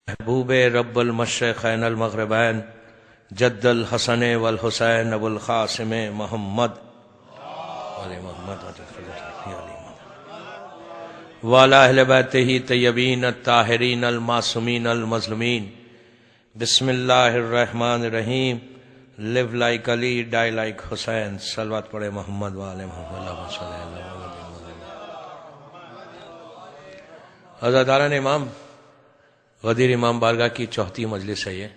محبوب رب المشرقین المغربین جد الحسن والحسین ابو القاسم محمد علی محمد وعلی اہل بیتہ طیبین الطاہرین المعصومین المظلومین بسم اللہ الرحمن الرحیم live like علی die like حسین صلوات پڑھے محمد وعلی محمد اللہم صلی اللہ علیہ وسلم۔ حضرتان امام غدیر امام بارگاہ کی 4تھی مجلس ہے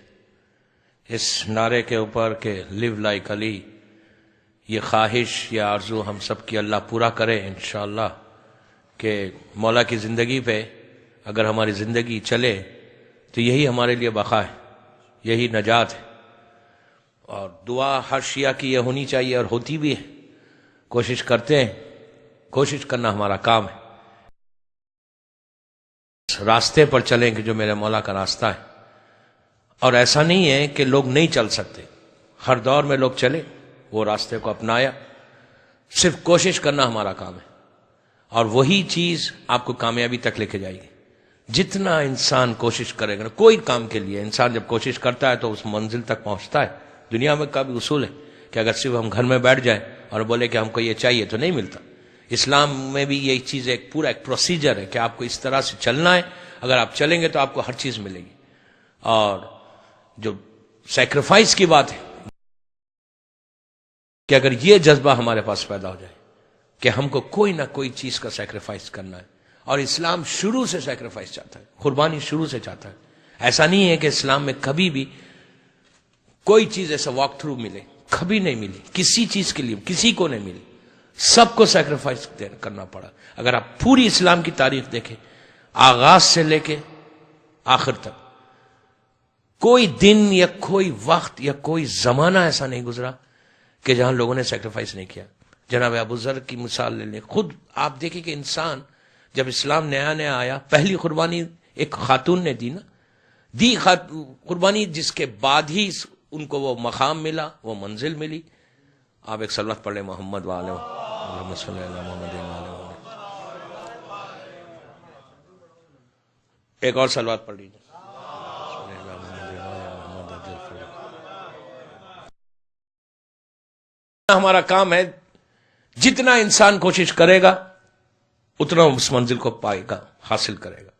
اس نعرے کے اوپر کہ لیو لائک علی، یہ خواہش یہ آرزو ہم سب کی اللہ پورا کرے انشاءاللہ کہ مولا کی زندگی پہ اگر ہماری زندگی چلے تو یہی ہمارے لیے بقا ہے، یہی نجات ہے۔ اور دعا ہر شیعہ کی یہ ہونی چاہیے اور ہوتی بھی ہے، کوشش کرتے ہیں، کوشش کرنا ہمارا کام ہے، راستے پر چلیں کہ جو میرے مولا کا راستہ ہے۔ اور ایسا نہیں ہے کہ لوگ نہیں چل سکتے، ہر دور میں لوگ چلے، وہ راستے کو اپنایا، صرف کوشش کرنا ہمارا کام ہے اور وہی چیز آپ کو کامیابی تک لے کے جائے گی۔ جتنا انسان کوشش کرے گا، کوئی کام کے لیے انسان جب کوشش کرتا ہے تو اس منزل تک پہنچتا ہے۔ دنیا میں کا بھی اصول ہے کہ اگر صرف ہم گھر میں بیٹھ جائیں اور بولے کہ ہم کو یہ چاہیے تو نہیں ملتا۔ اسلام میں بھی یہ چیز ایک پورا ایک پروسیجر ہے کہ آپ کو اس طرح سے چلنا ہے، اگر آپ چلیں گے تو آپ کو ہر چیز ملے گی۔ اور جو سیکریفائس کی بات ہے کہ اگر یہ جذبہ ہمارے پاس پیدا ہو جائے کہ ہم کو کوئی نہ کوئی چیز کا سیکریفائس کرنا ہے، اور اسلام شروع سے سیکریفائس چاہتا ہے، قربانی شروع سے چاہتا ہے۔ ایسا نہیں ہے کہ اسلام میں کبھی بھی کوئی چیز ایسا واک تھرو ملے، کبھی نہیں ملی، کسی چیز کے لیے کسی کو نہیں ملی، سب کو سیکریفائس کرنا پڑا۔ اگر آپ پوری اسلام کی تاریخ دیکھیں، آغاز سے لے کے آخر تک کوئی دن یا کوئی وقت یا کوئی زمانہ ایسا نہیں گزرا کہ جہاں لوگوں نے سیکریفائس نہیں کیا۔ جناب ابو ذر کی مثال لے لیں، خود آپ دیکھیں کہ انسان جب اسلام نیا نیا آیا، پہلی قربانی ایک خاتون نے دی نا، دی قربانی، جس کے بعد ہی ان کو وہ مقام ملا، وہ منزل ملی۔ آپ ایک صلوات پڑھ لیں محمد وعلیہ محمد صلی اللہ علیہ وسلم۔ ایک اور صلوات پڑھ لیجیے۔ ہمارا کام ہے، جتنا انسان کوشش کرے گا اتنا اس منزل کو پائے گا، حاصل کرے گا۔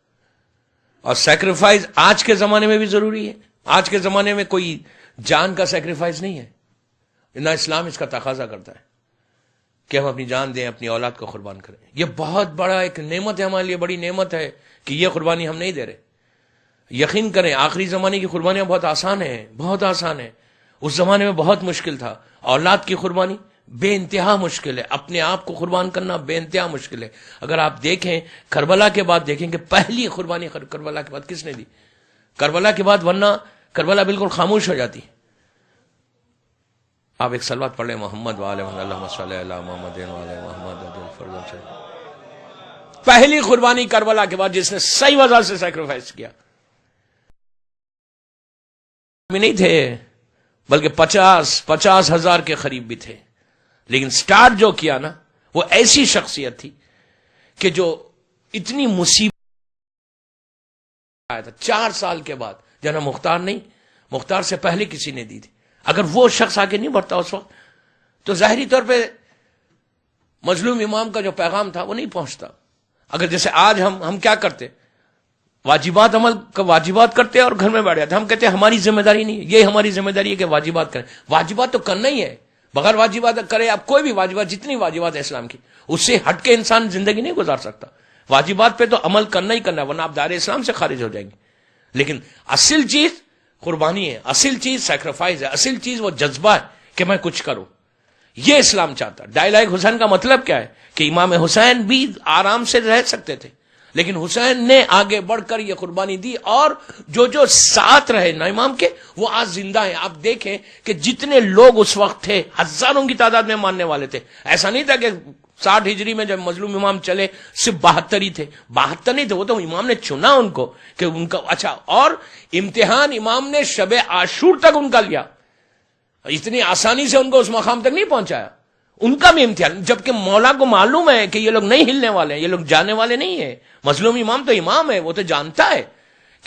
اور سیکریفائز آج کے زمانے میں بھی ضروری ہے۔ آج کے زمانے میں کوئی جان کا سیکریفائز نہیں ہے، نہ اسلام اس کا تقاضا کرتا ہے کہ ہم اپنی جان دیں، اپنی اولاد کو قربان کریں۔ یہ بہت بڑا ایک نعمت ہے، ہمارے لیے بڑی نعمت ہے کہ یہ قربانی ہم نہیں دے رہے۔ یقین کریں آخری زمانے کی قربانیاں بہت آسان ہیں، بہت آسان ہیں۔ اس زمانے میں بہت مشکل تھا۔ اولاد کی قربانی بے انتہا مشکل ہے، اپنے آپ کو قربان کرنا بے انتہا مشکل ہے۔ اگر آپ دیکھیں کربلا کے بعد، دیکھیں کہ پہلی قربانی کربلا کے بعد کس نے دی؟ کربلا کے بعد، ورنہ کربلا بالکل خاموش ہو جاتی۔ آپ ایک صلوات پڑھ لیں محمد وعلیہ اللہم صلی اللہ محمد وعلیہ محمد۔ پہلی قربانی کربلا کے بعد جس نے صحیح وجہ سے سیکریفائس کیا نہیں تھے، بلکہ 50,000 کے قریب بھی تھے، لیکن سٹارٹ جو کیا نا وہ ایسی شخصیت تھی کہ جو اتنی مصیبت آیا تھا 4 سال کے بعد، جناب مختار نہیں، مختار سے پہلے کسی نے دی تھی۔ اگر وہ شخص آگے نہیں بڑھتا اس وقت تو ظاہری طور پہ مظلوم امام کا جو پیغام تھا وہ نہیں پہنچتا۔ اگر جیسے آج ہم کیا کرتے، واجبات عمل کا واجبات کرتے اور گھر میں بیٹھ جاتے، ہم کہتے ہیں ہماری ذمہ داری نہیں ہے، یہ ہماری ذمہ داری ہے کہ واجبات کریں۔ واجبات تو کرنا ہی ہے، بغیر واجبات کرے آپ کوئی بھی واجبات، جتنی واجبات ہے اسلام کی، اس سے ہٹ کے انسان زندگی نہیں گزار سکتا۔ واجبات پہ تو عمل کرنا ہی کرنا ہے، ورنہ آپ دائرے اسلام سے خارج ہو جائیں گے۔ لیکن اصل چیز قربانی ہے، اصل چیز سیکریفائز ہے، اصل چیز وہ جذبہ ہے کہ میں کچھ کروں۔ یہ اسلام چاہتا ہے۔ ڈائی لائک حسین کا مطلب کیا ہے کہ امام حسین بھی آرام سے رہ سکتے تھے، لیکن حسین نے آگے بڑھ کر یہ قربانی دی، اور جو ساتھ رہے نا امام کے وہ آج زندہ ہیں۔ آپ دیکھیں کہ جتنے لوگ اس وقت تھے، ہزاروں کی تعداد میں ماننے والے تھے۔ ایسا نہیں تھا کہ 60 ہجری میں جب مظلوم امام چلے صرف 72 ہی تھے، 72 نہیں تھے، وہ تو امام نے چنا ان کو کہ ان کا اچھا۔ اور امتحان امام نے شب عاشور تک ان کا لیا، اتنی آسانی سے ان کو اس مقام تک نہیں پہنچایا، ان کا بھی امتحان۔ جبکہ مولا کو معلوم ہے کہ یہ لوگ نہیں ہلنے والے ہیں، یہ لوگ جانے والے نہیں ہیں۔ مظلوم امام تو امام ہے، وہ تو جانتا ہے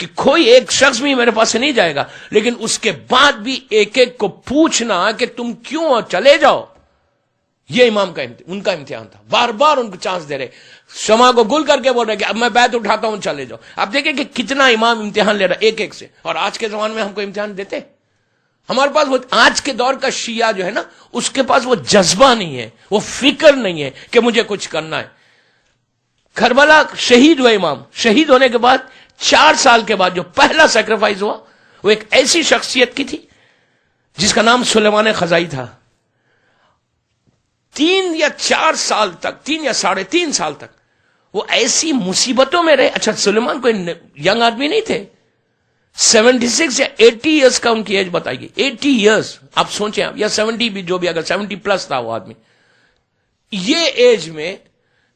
کہ کوئی ایک شخص بھی میرے پاس سے نہیں جائے گا، لیکن اس کے بعد بھی ایک ایک کو پوچھنا کہ تم کیوں چلے جاؤ، یہ امام کا ان کا امتحان تھا. بار بار ان کو چانس دے رہے، شمع کو گل کر کے بول رہے کہ اب میں بیعت اٹھاتا ہوں، چلے جاؤ. اب دیکھیں کہ کتنا امام امتحان لے رہا ایک ایک سے. اور آج کے زمانے میں ہم کو امتحان دیتے، ہمارے پاس وہ آج کے دور کا شیعہ جو ہے نا، اس کے پاس وہ جذبہ نہیں ہے، وہ فکر نہیں ہے کہ مجھے کچھ کرنا ہے. کربلا شہید ہوئے امام، شہید ہونے کے بعد 4 سال کے بعد جو پہلا سیکریفائز ہوا وہ ایک ایسی شخصیت کی تھی جس کا نام سلیمان خزائی تھا. 3 یا 4 سال تک، 3 یا 3.5 سال تک وہ ایسی مصیبتوں میں رہے. اچھا سلیمان کوئی ینگ آدمی نہیں تھے، 76 یا 80 ایئرس کا ان کی ایج بتائیے. 80 ایئرس آپ سوچیں، آپ یا 70 بھی، جو بھی، اگر 70 پلس تھا وہ آدمی، یہ ایج میں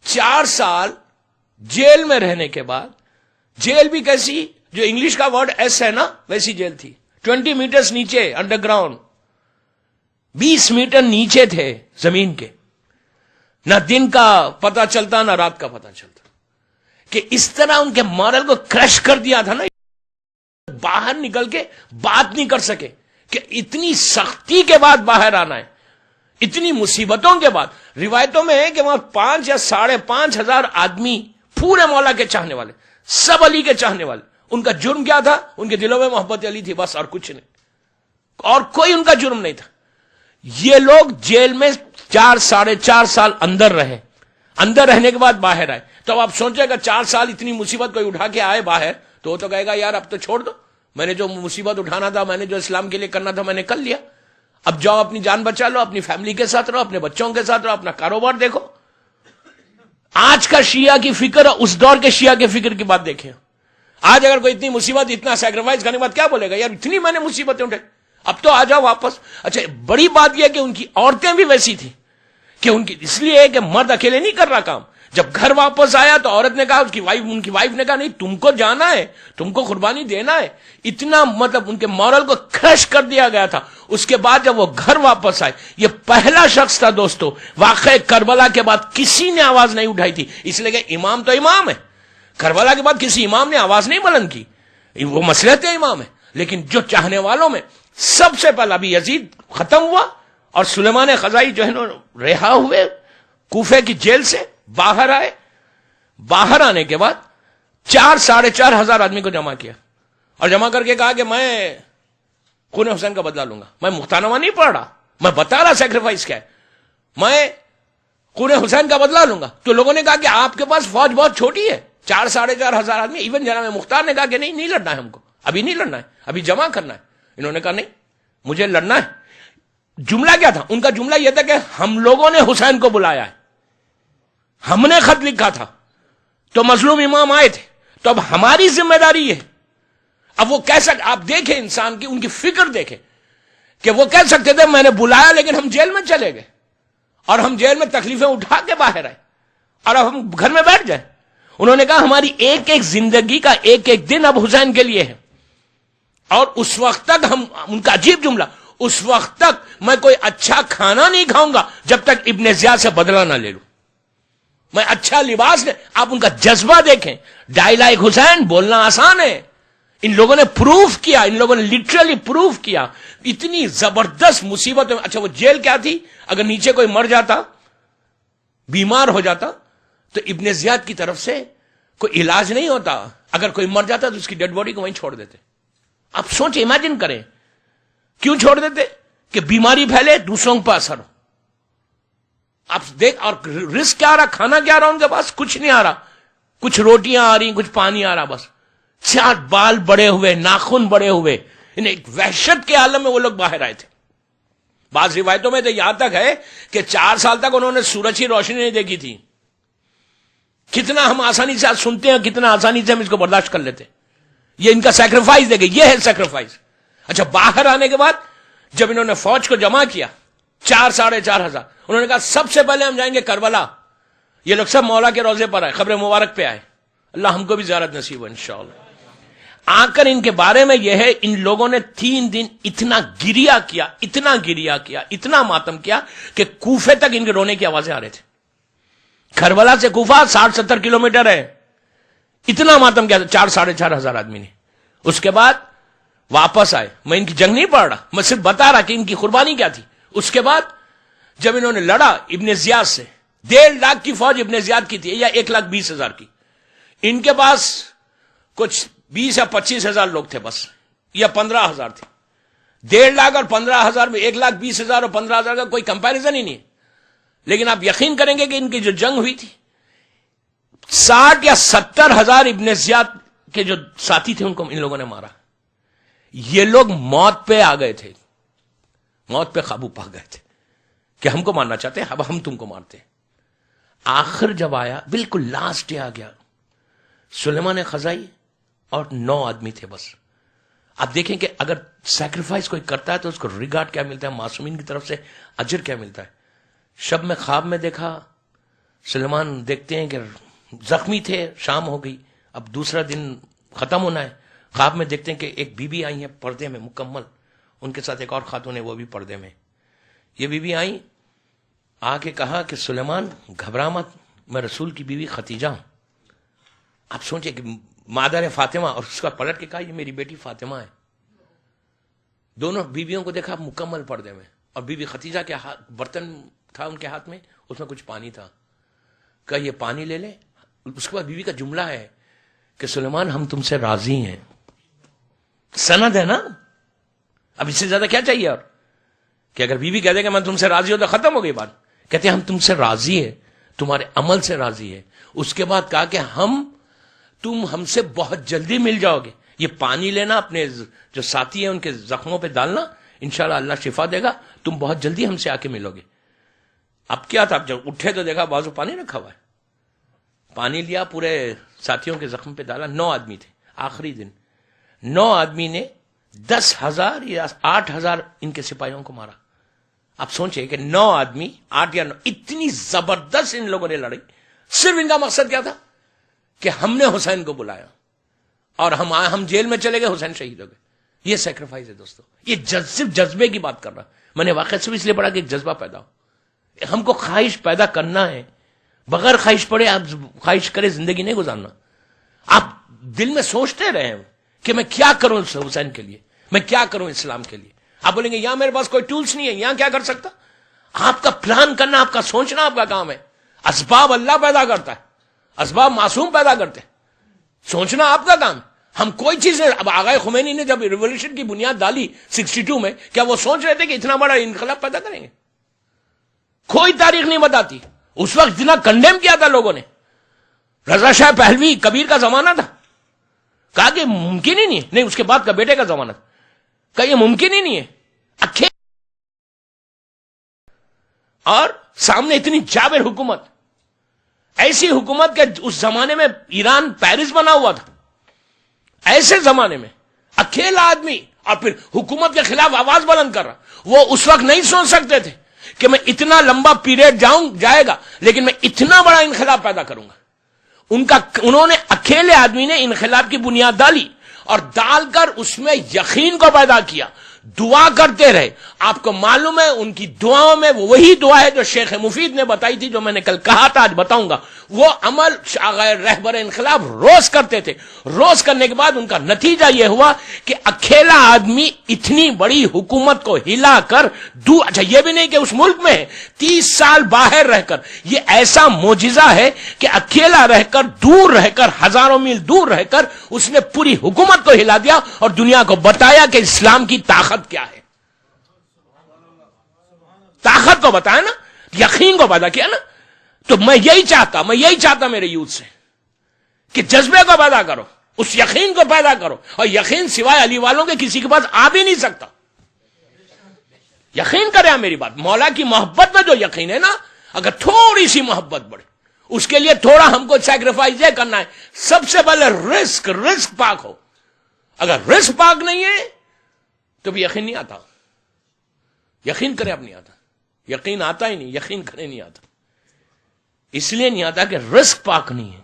4 سال جیل میں رہنے کے بعد، جیل بھی کیسی، جو انگلش کا ورڈ ایس ہے نا ویسی جیل تھی. 20 میٹرز نیچے انڈر گراؤنڈ، 20 میٹر نیچے تھے زمین کے، نہ دن کا پتہ چلتا نہ رات کا پتہ چلتا. کہ اس طرح ان کے مورل کو کرش کر دیا تھا نا، باہر نکل کے بات نہیں کر سکے. کہ اتنی سختی کے بعد باہر آنا ہے، اتنی مصیبتوں کے بعد. روایتوں میں ہے کہ وہاں 5 یا 5.5 ہزار آدمی، پورے مولا کے چاہنے والے، سب علی کے چاہنے والے. ان کا جرم کیا تھا؟ ان کے دلوں میں محبت علی تھی بس، اور کچھ نہیں، اور کوئی ان کا جرم نہیں تھا. یہ لوگ جیل میں 4.5 سال اندر رہے. اندر رہنے کے بعد باہر آئے. تو آپ سوچیں گا 4 سال اتنی مصیبت کوئی اٹھا کے آئے باہر، تو وہ تو کہے گا یار اب تو چھوڑ دو، میں نے جو مصیبت اٹھانا تھا، میں نے جو اسلام کے لیے کرنا تھا میں نے کر لیا، اب جاؤ اپنی جان بچا لو، اپنی فیملی کے ساتھ رہو، اپنے بچوں کے ساتھ رہو، اپنا کاروبار دیکھو. آج کا شیعہ کی فکر اور اس دور کے شیعہ کے فکر کی بات دیکھیں. آج اگر کوئی اتنی مصیبت، اتنا سیکریفائز کرنے کے بعد کیا بولے گا؟ یار اتنی میں نے مصیبتیں اٹھائی، اب تو آ جاؤ واپس. اچھا بڑی بات یہ کہ ان کی عورتیں بھی ویسی تھی کہ ان کی، اس لیے کہ مرد اکیلے نہیں کر رہا کام. جب گھر واپس آیا تو عورت نے کہا، ان کی وائف نے کہا نہیں تم کو جانا ہے، تم کو قربانی دینا ہے. اتنا مطلب ان کے مورل کو کرش کر دیا گیا تھا. اس کے بعد جب وہ گھر واپس آئے، یہ پہلا شخص تھا دوستو، واقعہ کربلا کے بعد کسی نے آواز نہیں اٹھائی تھی. اس لیے کہ امام تو امام ہے، کربلا کے بعد کسی امام نے آواز نہیں بلند کی، وہ مصلحت امام ہے. لیکن جو چاہنے والوں میں سب سے پہلا بھی یزید ختم ہوا، اور سلیمان خزائی جو ہے نا رہا ہوئے، کوفے کی جیل سے باہر آئے. باہر آنے کے بعد 4.5 ہزار آدمی کو جمع کیا، اور جمع کر کے کہا کہ میں خون حسین کا بدلہ لوں گا. میں مختانمہ نہیں پڑھ رہا، میں بتا رہا سیکریفائس کیا ہے، میں خون حسین کا بدلہ لوں گا. تو لوگوں نے کہا کہ آپ کے پاس فوج بہت چھوٹی ہے، 4.5 ہزار آدمی. ایون جناب مختار نے کہا کہ نہیں لڑنا ہے، ہم کو ابھی نہیں لڑنا ہے، ابھی جمع کرنا ہے. انہوں نے کہا نہیں مجھے لڑنا ہے. جملہ کیا تھا ان کا؟ جملہ یہ تھا کہ ہم لوگوں نے حسین کو بلایا ہے، ہم نے خط لکھا تھا، تو مظلوم امام آئے تھے، تو اب ہماری ذمہ داری ہے. اب وہ کہہ سکتے، آپ دیکھیں انسان کی ان کی فکر دیکھیں کہ وہ کہہ سکتے تھے میں نے بلایا لیکن ہم جیل میں چلے گئے، اور ہم جیل میں تکلیفیں اٹھا کے باہر آئے، اور اب ہم گھر میں بیٹھ جائیں. انہوں نے کہا ہماری ایک ایک زندگی کا ایک ایک دن اب حسین کے لیے ہے، اور اس وقت تک ہم، ان کا عجیب جملہ، اس وقت تک میں کوئی اچھا کھانا نہیں کھاؤں گا جب تک ابن زیاد سے بدلہ نہ لے لوں، میں اچھا لباس لے. آپ ان کا جذبہ دیکھیں. ڈائلائک حسین بولنا آسان ہے، ان لوگوں نے پروف کیا، ان لوگوں نے لٹرلی پروف کیا. اتنی زبردست مصیبت. اچھا وہ جیل کیا تھی؟ اگر نیچے کوئی مر جاتا، بیمار ہو جاتا، تو ابن زیاد کی طرف سے کوئی علاج نہیں ہوتا. اگر کوئی مر جاتا تو اس کی ڈیڈ باڈی کو وہیں چھوڑ دیتے. آپ سوچیں، امیجن کریں، کیوں چھوڑ دیتے؟ کہ بیماری پھیلے، دوسروں پر اثر ہو. آپ دیکھ، اور رزق کیا آ رہا، کھانا کیا آ رہا ان کے پاس؟ کچھ نہیں آ رہا، کچھ روٹیاں آ رہی، کچھ پانی آ رہا بس. 4 بال بڑے ہوئے، ناخن بڑے ہوئے، انہیں ایک وحشت کے عالم میں وہ لوگ باہر آئے تھے. بعض روایتوں میں تو یہاں تک ہے کہ 4 سال تک انہوں نے سورج کی روشنی نہیں دیکھی تھی. کتنا ہم آسانی سے سنتے ہیں، کتنا آسانی سے ہم اس کو برداشت کر لیتے. یہ ان کا سیکریفائس دیکھیں، یہ ہے سیکریفائس. اچھا باہر آنے کے بعد جب انہوں نے فوج کو جمع کیا 4.5 ہزار، انہوں نے کہا سب سے پہلے ہم جائیں گے کربلا. یہ لوگ سب مولا کے روزے پر آئے، قبر مبارک پہ آئے. اللہ ہم کو بھی زیارت نصیب ہو انشاءاللہ. آ کر ان کے بارے میں یہ ہے، ان لوگوں نے 3 دن اتنا گریا کیا، اتنا گریا کیا، اتنا ماتم کیا کہ کوفے تک ان کے رونے کی آوازیں آ رہے تھے. کربلا سے کوفہ 60-70 کلومیٹر ہے. اتنا ماتم کیا تھا 4.5 ہزار آدمی نے. اس کے بعد واپس آئے. میں ان کی جنگ نہیں پڑھ رہا, میں صرف بتا رہا کہ ان کی قربانی کیا تھی. اس کے بعد جب انہوں نے لڑا ابن زیاد سے, 1.5 لاکھ کی فوج ابن زیاد کی تھی یا 1,20,000 کی, ان کے پاس کچھ 20 یا 25,000 لوگ تھے بس, یا 15,000 تھے. 1.5 لاکھ اور 15,000 میں 1,20,000 اور 15,000 کا کوئی کمپیریزن ہی نہیں ہے. لیکن آپ یقین کریں گے کہ ان کی جو جنگ ہوئی تھی, 60 یا 70,000 ابن زیاد کے جو ساتھی تھے ان کو ان لوگوں نے مارا. یہ لوگ موت پہ آ گئے تھے, موت پہ قابو پا گئے تھے کہ ہم کو مارنا چاہتے ہیں, اب ہم تم کو مارتے ہیں. آخر جب آیا, بالکل لاسٹ ڈے آ گیا, سلیمان خزائی اور 9 آدمی تھے بس. آپ دیکھیں کہ اگر سیکریفائس کوئی کرتا ہے تو اس کو ریگارڈ کیا ملتا ہے, معصومین کی طرف سے اجر کیا ملتا ہے. شب میں خواب میں دیکھا, سلیمان دیکھتے ہیں کہ زخمی تھے, شام ہو گئی, اب دوسرا دن ختم ہونا ہے. خواب میں دیکھتے ہیں کہ ایک بی بی آئی ہیں پردے میں مکمل, ان کے ساتھ ایک اور خاتون ہے وہ بھی پردے میں. یہ بی بی آئی, آ کے کہا کہ سلیمان گھبرا مت, میں رسول کی بیوی ختیجہ ہوں. آپ سوچیں کہ مادر فاطمہ, اور اس کا پلٹ کے کہا یہ میری بیٹی فاطمہ ہے. دونوں بیویوں کو دیکھا مکمل پردے میں, اور بی بی ختیجہ کے برتن تھا ان کے ہاتھ میں, اس میں کچھ پانی تھا. کہا یہ پانی لے لے. اس کے بعد بیوی کا جملہ ہے کہ سلیمان ہم تم سے راضی ہیں. سند ہے نا, اب اس سے زیادہ کیا چاہیے. اور کہ اگر بیوی کہہ دے کہ میں تم سے راضی ہوں تو ختم ہو گئی بات. کہتے ہیں ہم تم سے راضی ہے, تمہارے عمل سے راضی ہے. اس کے بعد کہا کہ تم ہم سے بہت جلدی مل جاؤ گے. یہ پانی لینا, اپنے جو ساتھی ہیں ان کے زخموں پہ ڈالنا, انشاءاللہ اللہ شفا دے گا, تم بہت جلدی ہم سے آ کے ملو گے. اب کیا تھا, جب اٹھے تو دیکھا بازو پانی رکھا ہوا ہے. پانی لیا, پورے ساتھیوں کے زخم پہ ڈالا. 9 آدمی تھے. آخری دن 9 آدمی نے 10,000 یا 8,000 ان کے سپاہیوں کو مارا. آپ سوچیں کہ 9 آدمی 8 یا 9, اتنی زبردست ان لوگوں نے لڑائی. صرف ان کا مقصد کیا تھا کہ ہم نے حسین کو بلایا اور ہم جیل میں چلے گئے, حسین شہید ہو گئے. یہ سیکریفائس ہے دوستو. یہ صرف جذبے کی بات کر رہا. میں نے واقعہ صرف اس لیے پڑھا کہ ایک جذبہ پیدا ہو. ہم کو خواہش پیدا کرنا ہے. بغیر خواہش پڑے آپ خواہش کرے زندگی نہیں گزارنا. آپ دل میں سوچتے رہے کہ میں کیا کروں حسین کے لیے, میں کیا کروں اسلام کے لیے. آپ بولیں گے یہاں میرے پاس کوئی ٹولز نہیں ہے, یہاں کیا کر سکتا. آپ کا پلان کرنا, آپ کا سوچنا آپ کا کام ہے. اسباب اللہ پیدا کرتا ہے, اسباب معصوم پیدا کرتے ہیں, سوچنا آپ کا کام ہے. ہم کوئی چیز نہیں. اب آغا خمینی نے جب ریولیوشن کی بنیاد ڈالی 62 میں, کیا وہ سوچ رہے تھے کہ اتنا بڑا انقلاب پیدا کریں گے؟ کوئی تاریخ نہیں بتاتی. اس وقت اتنا کنڈیم کیا تھا لوگوں نے. رضا شاہ پہلوی کبیر کا زمانہ تھا, کہا کہ ممکن ہی نہیں. اس کے بعد کا بیٹے کا زمانہ تھا, کہا یہ ممکن ہی نہیں ہے. اور سامنے اتنی جابر حکومت, ایسی حکومت کہ اس زمانے میں ایران پیرس بنا ہوا تھا. ایسے زمانے میں اکیلا آدمی, اور پھر حکومت کے خلاف آواز بلند کر رہا. وہ اس وقت نہیں سوچ سکتے تھے کہ میں اتنا لمبا پیریڈ جائے گا لیکن میں اتنا بڑا انقلاب پیدا کروں گا. انہوں نے اکیلے آدمی نے انقلاب کی بنیاد ڈالی, اور ڈال کر اس میں یقین کو پیدا کیا. دعا کرتے رہے. آپ کو معلوم ہے ان کی دعاؤں میں وہی دعا ہے جو شیخ مفید نے بتائی تھی, جو میں نے کل کہا تھا, آج بتاؤں گا. وہ عمل رہبر انقلاب روز کرتے تھے. روز کرنے کے بعد ان کا نتیجہ یہ ہوا کہ اکیلا آدمی اتنی بڑی حکومت کو ہلا کر اچھا یہ بھی نہیں کہ اس ملک میں 30 سال باہر رہ کر, یہ ایسا معجزہ ہے کہ اکیلا رہ کر, دور رہ کر, ہزاروں میل دور رہ کر اس نے پوری حکومت کو ہلا دیا اور دنیا کو بتایا کہ اسلام کی طاقت کیا ہے. طاقت کو بتایا نا, یقین کو پیدا کیا نا. تو میں یہی چاہتا میرے یوتھ سے کہ جذبے کو پیدا کرو, اس یقین کو پیدا کرو. اور یقین سوائے علی والوں کے کسی کے پاس آ بھی نہیں سکتا. یقین کریں میری بات. مولا کی محبت میں جو یقین ہے نا, اگر تھوڑی سی محبت بڑھے, اس کے لیے تھوڑا ہم کو سیکریفائز یہ کرنا ہے. سب سے پہلے رزق پاک ہو. اگر رزق پاک نہیں ہے تو بھی یقین نہیں آتا. یقین کرے اب نہیں آتا. یقین آتا ہی نہیں, یقین کرے نہیں آتا. اس لیے نہیں آتا کہ رزق پاک نہیں ہے.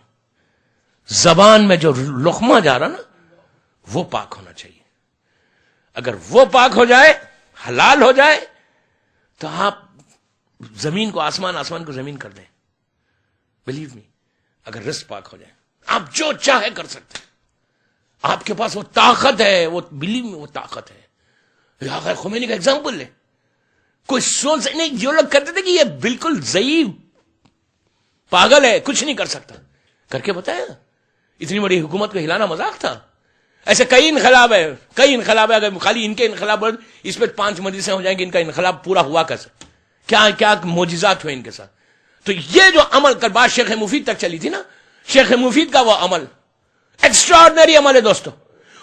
زبان میں جو لقمہ جا رہا نا وہ پاک ہونا چاہیے. اگر وہ پاک ہو جائے, حلال ہو جائے, تو آپ زمین کو آسمان, آسمان کو زمین کر دیں. بلیو می, اگر رزق پاک ہو جائے آپ جو چاہے کر سکتے ہیں. آپ کے پاس وہ طاقت ہے, وہ بلیو میں وہ طاقت ہے. خیر خمینی کا ایگزامپل لے, کوئی سوچ نہیں, جو لوگ کرتے تھے کہ یہ بالکل ضعیف پاگل ہے, کچھ نہیں کر سکتا, کر کے بتایا. اتنی بڑی حکومت کو ہلانا مذاق تھا. ایسے کئی انقلاب ہے, اگر خالی ان کے انقلاب اس پہ 5 مجلسیں ہو جائیں گے, ان کا انقلاب پورا ہوا کیسے, کیا کیا معجزات ہوئے ان کے ساتھ. تو یہ جو عمل کر بات شیخ مفید تک چلی تھی نا, شیخ مفید کا وہ عمل ایکسٹراڈنری عمل ہے دوستو.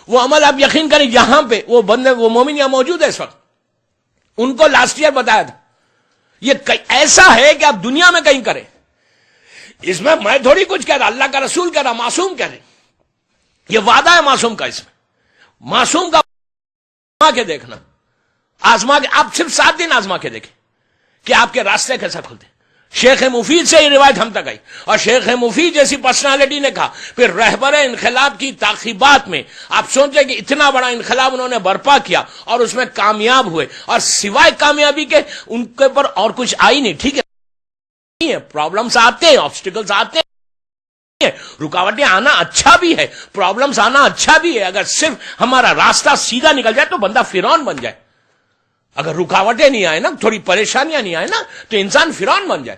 وہ عمل آپ یقین کریں, یہاں پہ وہ بندے, وہ مومن یہاں موجود ہے اس وقت, ان کو لاسٹ ایئر بتایا تھا یہ ایسا ہے کہ آپ دنیا میں کہیں کریں. اس میں تھوڑی کچھ کہہ رہا, اللہ کا رسول کہہ رہا, معصوم کہہ رہے, یہ وعدہ ہے معصوم کا. اس میں معصوم کا آزما کے دیکھنا, آزما کے, آپ صرف 7 دن آزما کے دیکھیں کہ آپ کے راستے کیسا کھلتے. شیخ مفید سے یہ روایت ہم تک آئی, اور شیخ مفید جیسی پرسنالٹی نے کہا پھر رہبر انقلاب کی تعقیبات میں آپ سوچیں کہ اتنا بڑا انقلاب انہوں نے برپا کیا اور اس میں کامیاب ہوئے, اور سوائے کامیابی کے ان کے پر اور کچھ آئی نہیں. ٹھیک ہے, پرابلمس آتے ہیں, آبسٹیکلز آتے ہیں, رکاوٹیں آنا اچھا بھی ہے, پرابلمس آنا اچھا بھی ہے. اگر صرف ہمارا راستہ سیدھا نکل جائے تو بندہ فرعون بن جائے. اگر رکاوٹیں نہیں آئے نا, تھوڑی پریشانیاں نہیں آئے نا, تو انسان فرعون بن جائے.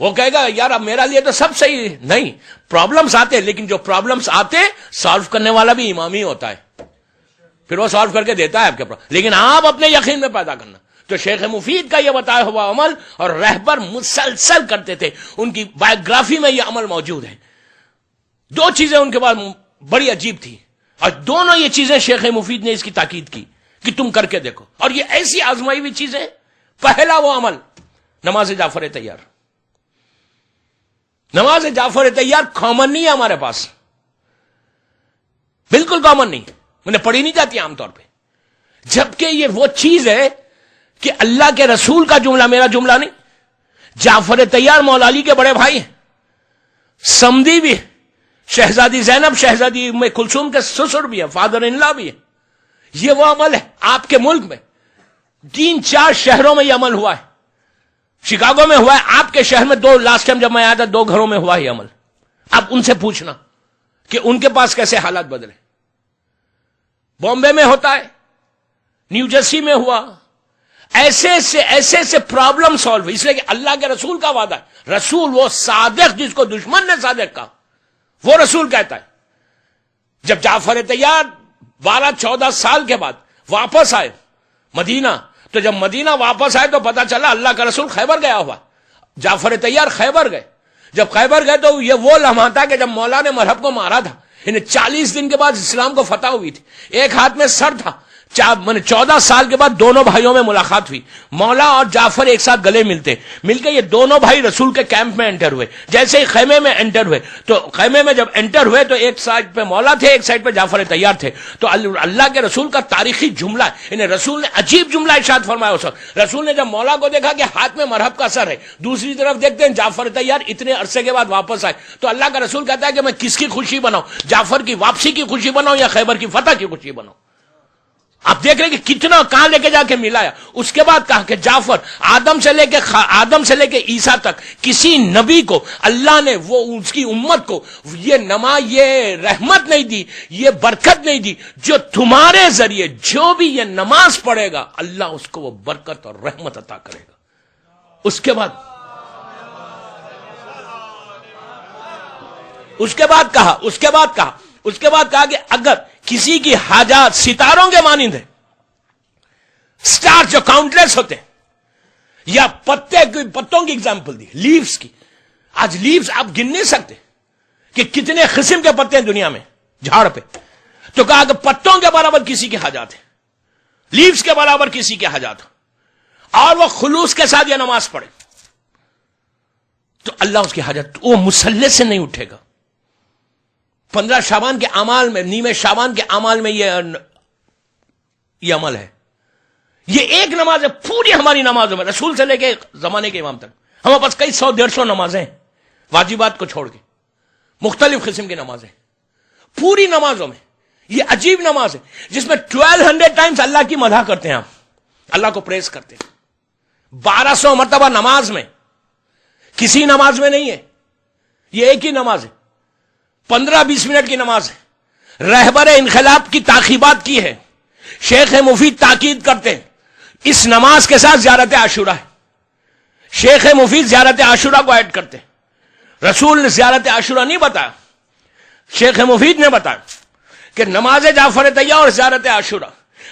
وہ کہے گا یار اب میرا لیے تو سب صحیح نہیں. پرابلمس آتے ہیں, لیکن جو پرابلمس آتے سالو کرنے والا بھی امام ہی ہوتا ہے, پھر وہ سالو کر کے دیتا ہے آپ کے پرابلم. لیکن آپ اپنے یقین میں پیدا کرنا. تو شیخ مفید کا یہ بتایا ہوا عمل, اور رہبر مسلسل کرتے تھے, ان کی بایوگرافی میں یہ عمل موجود ہے. 2 چیزیں ان کے بعد بڑی عجیب تھی, اور دونوں یہ چیزیں شیخ مفید نے اس کی تاکید کی کہ تم کر کے دیکھو. اور یہ ایسی آزمائی ہوئی چیزیں. پہلا وہ عمل نماز جعفر تیار. نماز جعفر تیار کامن نہیں ہے ہمارے پاس, بالکل کامن نہیں, انہیں پڑھی نہیں جاتی عام طور پہ. جبکہ یہ وہ چیز ہے کہ اللہ کے رسول کا جملہ, میرا جملہ نہیں. جعفر تیار مولا علی کے بڑے بھائی ہیں, سمدی بھی ہے, شہزادی زینب شہزادی ام کلثوم کے سسر بھی ہے, فادر ان لا بھی ہے. یہ وہ عمل ہے آپ کے ملک میں 3-4 شہروں میں یہ عمل ہوا ہے. شکاگو میں ہوا ہے, آپ کے شہر میں 2, لاسٹ ٹائم جب میں آیا تھا 2 گھروں میں ہوا یہ عمل. اب ان سے پوچھنا کہ ان کے پاس کیسے حالات بدلے. بامبے میں ہوتا ہے, نیو جرسی میں ہوا. ایسے سے پرابلم سالو, اس لیے کہ اللہ کے رسول کا وعدہ ہے. رسول وہ صادق جس کو دشمن نے صادق کہا, وہ رسول کہتا ہے. جب جعفر تیار 12-14 سال کے بعد واپس آئے مدینہ, تو جب مدینہ واپس آئے تو پتا چلا اللہ کا رسول خیبر گیا ہوا. جعفر تیار خیبر گئے. جب خیبر گئے تو یہ وہ لمحہ تھا کہ جب مولا نے مرہب کو مارا تھا. انہیں 40 دن کے بعد اسلام کو فتح ہوئی تھی. ایک ہاتھ میں سر تھا. 14 سال کے بعد دونوں بھائیوں میں ملاقات ہوئی. مولا اور جعفر ایک ساتھ گلے مل کے یہ دونوں بھائی رسول کے کیمپ میں انٹر ہوئے. جیسے ہی خیمے میں انٹر ہوئے, تو خیمے میں جب انٹر ہوئے تو ایک سائڈ پہ مولا تھے, ایک سائڈ پہ جعفر تیار تھے. تو اللہ کے رسول کا تاریخی جملہ ہے. انہیں رسول نے عجیب جملہ ارشاد فرمایا اس وقت. رسول نے جب مولا کو دیکھا کہ ہاتھ میں مرہب کا سر ہے, دوسری طرف دیکھتے ہیں جعفر تیار اتنے عرصے کے بعد واپس آئے, تو اللہ کا رسول کہتا ہے کہ میں کس کی خوشی بناؤں, جعفر کی واپسی کی خوشی بناؤں یا خیبر کی فتح کی خوشی بناؤں. آپ دیکھ رہے ہیں کہ کتنا کہاں لے کے جا کے ملایا. اس کے بعد کہا کہ جعفر آدم سے لے کے عیسیٰ تک کسی نبی کو اللہ نے وہ اس کی امت کو یہ رحمت نہیں دی, یہ برکت نہیں دی, جو تمہارے ذریعے جو بھی یہ نماز پڑھے گا اللہ اس کو وہ برکت اور رحمت عطا کرے گا. اس کے بعد کہا کہ اگر کسی کی حاجات ستاروں کے مانند ہے, سٹار جو کاؤنٹلیس ہوتے ہیں, یا پتوں کی ایگزامپل دی, لیوز کی. آج لیوز آپ گن نہیں سکتے کہ کتنے قسم کے پتے ہیں دنیا میں جھاڑ پہ. تو کہا کہ پتوں کے برابر کسی کی حاجات ہے, لیوز کے برابر کسی کی حاجات, اور وہ خلوص کے ساتھ یہ نماز پڑھے تو اللہ اس کی حاجت, وہ مسلح سے نہیں اٹھے گا. 15 شعبان کے اعمال میں, نیمے شعبان کے اعمال میں یہ عمل ہے. یہ ایک نماز ہے پوری ہماری نمازوں میں, رسول سے لے کے زمانے کے امام تک. ہمارے پاس کئی 100-150 نمازیں ہیں, واجبات کو چھوڑ کے مختلف قسم کی نمازیں پوری نمازوں میں. یہ عجیب نماز ہے جس میں 1200 ٹائمز اللہ کی مدح کرتے ہیں, آپ اللہ کو پریز کرتے ہیں. 1200 مرتبہ نماز میں, کسی نماز میں نہیں ہے. یہ ایک ہی نماز ہے, 15-20 منٹ کی نماز ہے. رہبر انقلاب کی تاخیبات کی ہے. شیخ مفید تاکید کرتے ہیں اس نماز کے ساتھ زیارت عاشورہ ہے. شیخ مفید زیارت عاشورہ کو ایڈ کرتے ہیں. رسول نے زیارت عاشورہ نہیں بتایا, شیخ مفید نے بتایا کہ نماز جعفر طیہ اور زیارت عاشورہ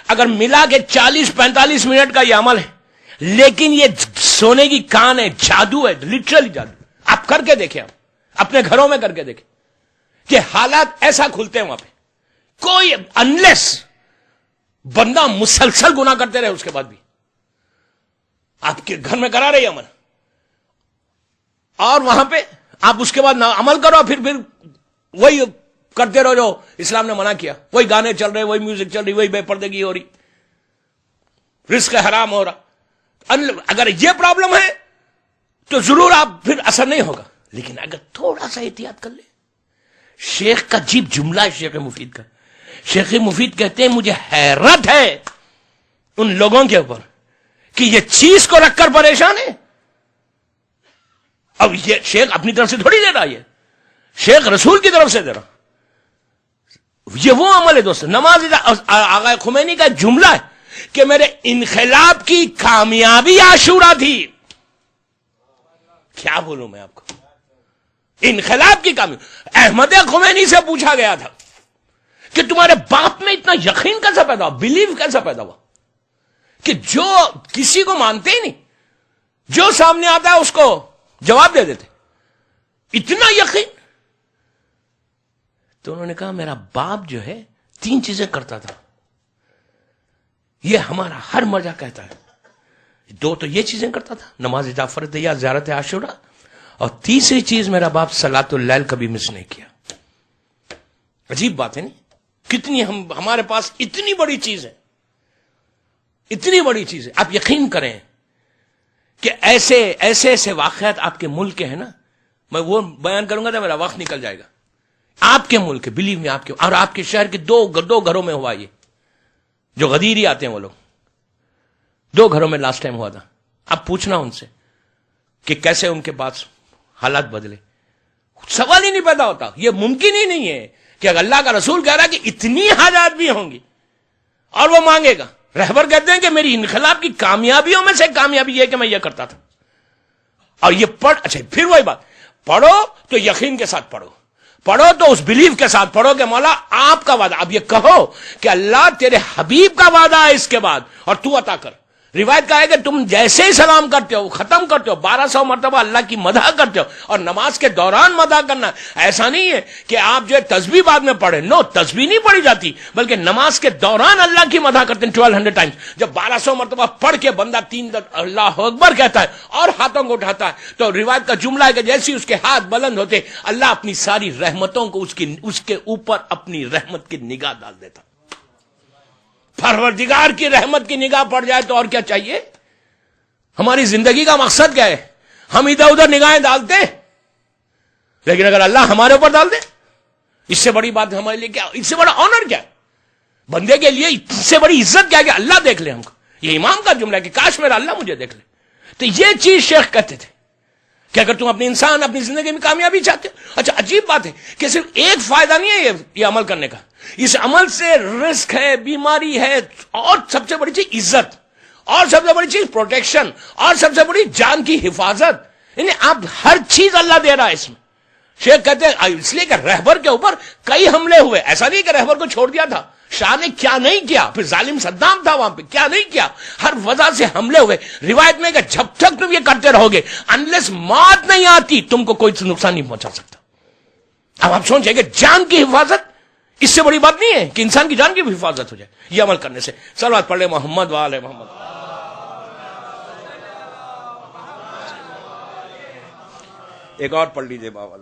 اگر ملا کے 40-45 منٹ کا یہ عمل ہے, لیکن یہ سونے کی کان ہے, جادو ہے, لٹرلی جادو. آپ کر کے دیکھیں, آپ اپنے گھروں میں کر کے دیکھیں کہ حالات ایسا کھلتے ہیں وہاں پہ. کوئی انلیس بندہ مسلسل گناہ کرتے رہے اس کے بعد بھی آپ کے گھر میں کرا رہے عمل, اور وہاں پہ آپ اس کے بعد عمل کرو, پھر وہی کرتے رہو جو اسلام نے منع کیا. وہی گانے چل رہے, وہی میوزک چل رہی, وہی بے پردگی ہو رہی, رزق حرام ہو رہا. اگر یہ پرابلم ہے تو ضرور آپ پھر اثر نہیں ہوگا. لیکن اگر تھوڑا سا احتیاط کر لیں, شیخ کا عجیب جملہ ہے شیخ مفید کا. شیخ مفید کہتے ہیں مجھے حیرت ہے ان لوگوں کے اوپر کہ یہ چیز کو رکھ کر پریشان ہے. اب یہ شیخ اپنی طرف سے تھوڑی دے رہا, یہ شیخ رسول کی طرف سے دے رہا. یہ وہ عمل ہے دوست. نماز آقا خمینی کا جملہ ہے کہ میرے انقلاب کی کامیابی عاشورہ تھی. کیا بولوں میں آپ کو, انقلاب کی کامیابی. احمد خمینی سے پوچھا گیا تھا کہ تمہارے باپ میں اتنا یقین کیسا پیدا ہوا, بلیو کیسا پیدا ہوا کہ جو کسی کو مانتے ہی نہیں, جو سامنے آتا ہے اس کو جواب دے دیتے, اتنا یقین. تو انہوں نے کہا میرا باپ جو ہے 3 چیزیں کرتا تھا, یہ ہمارا ہر مرجع کہتا ہے. 2 تو یہ چیزیں کرتا تھا, نماز جعفر طیہ, زیارت عاشورہ, اور تیسری چیز میرا باپ صلاۃ اللیل کبھی مس نہیں کیا. عجیب بات ہے نہیں, کتنی ہمارے پاس اتنی بڑی چیز ہے, اتنی بڑی چیز ہے. آپ یقین کریں کہ ایسے واقعات آپ کے ملک کے ہیں نا, میں وہ بیان کروں گا تو میرا وقت نکل جائے گا. آپ کے ملک کے, بلیو میں, آپ کے اور آپ کے شہر کے 2 گھروں میں ہوا. یہ جو غدیری آتے ہیں وہ لوگ, 2 گھروں میں لاسٹ ٹائم ہوا تھا. اب پوچھنا ان سے کہ کیسے ان کے پاس حالات بدلے, سوال ہی نہیں پیدا ہوتا. یہ ممکن ہی نہیں ہے کہ اگر اللہ کا رسول کہہ رہا ہے کہ اتنی حاجات بھی ہوں گی اور وہ مانگے گا. رہبر کہتے ہیں کہ میری انقلاب کی کامیابیوں میں سے کامیابی یہ کہ میں یہ کرتا تھا. اور یہ اچھا پھر وہی بات, پڑھو تو یقین کے ساتھ پڑھو, پڑھو تو اس بلیف کے ساتھ پڑھو کہ مولا آپ کا وعدہ. اب یہ کہو کہ اللہ تیرے حبیب کا وعدہ ہے اس کے بعد اور تو عطا کر. روایت کا ہے کہ تم جیسے ہی سلام کرتے ہو, ختم کرتے ہو, 1200 مرتبہ اللہ کی مدح کرتے ہو, اور نماز کے دوران مدح کرنا. ایسا نہیں ہے کہ آپ جو ہے تسبیح بعد میں پڑھیں, نو, تسبیح نہیں پڑھی جاتی, بلکہ نماز کے دوران اللہ کی مدح کرتے ہیں 1200 ٹائمز. جب 1200 مرتبہ پڑھ کے بندہ 3 دفعہ اللہ اکبر کہتا ہے اور ہاتھوں کو اٹھاتا ہے, تو روایت کا جملہ ہے کہ جیسے اس کے ہاتھ بلند ہوتے اللہ اپنی ساری رحمتوں کو اس کے اوپر اپنی رحمت کی نگاہ ڈال دیتا. پروردگار کی رحمت کی نگاہ پڑ جائے تو اور کیا چاہیے. ہماری زندگی کا مقصد کیا ہے؟ ہم ادھر ادھر نگاہیں ڈالتے ہیں, لیکن اگر اللہ ہمارے اوپر ڈال دے, اس سے بڑی بات ہمارے لیے کیا, اس سے بڑا آنر کیا ہے بندے کے لیے, اس سے بڑی عزت کیا ہے کہ اللہ دیکھ لے ہم کو. یہ امام کا جملہ ہے کہ کاش میرا اللہ مجھے دیکھ لے. تو یہ چیز شیخ کہتے تھے کہ اگر تم اپنے زندگی میں کامیابی چاہتے ہو. اچھا عجیب بات ہے کہ صرف ایک فائدہ نہیں ہے یہ عمل کرنے کا, اس عمل سے رزق ہے, بیماری ہے, اور سب سے بڑی چیز عزت, اور سب سے بڑی چیز پروٹیکشن, اور سب سے بڑی جان کی حفاظت. یعنی آپ ہر چیز اللہ دے رہا ہے اس میں. شیخ کہتے ہیں اس لیے کہ رہبر کے اوپر کئی حملے ہوئے. ایسا نہیں کہ رہبر کو چھوڑ دیا تھا, شاہ نے کیا نہیں کیا, پھر ظالم صدام تھا وہاں پہ, کیا نہیں کیا, ہر وجہ سے حملے ہوئے. روایت میں کہ جب تک تم یہ کرتے رہو گے, انلیس موت نہیں آتی, تم کو کوئی نقصان نہیں پہنچا سکتا. اب آپ سوچیں کہ جان کی حفاظت اس سے بڑی بات نہیں ہے کہ انسان کی جان کی بھی حفاظت ہو جائے یہ عمل کرنے سے. صلوات پڑھ لے محمد وآل محمد. ایک اور پڑھ لیجیے بابا.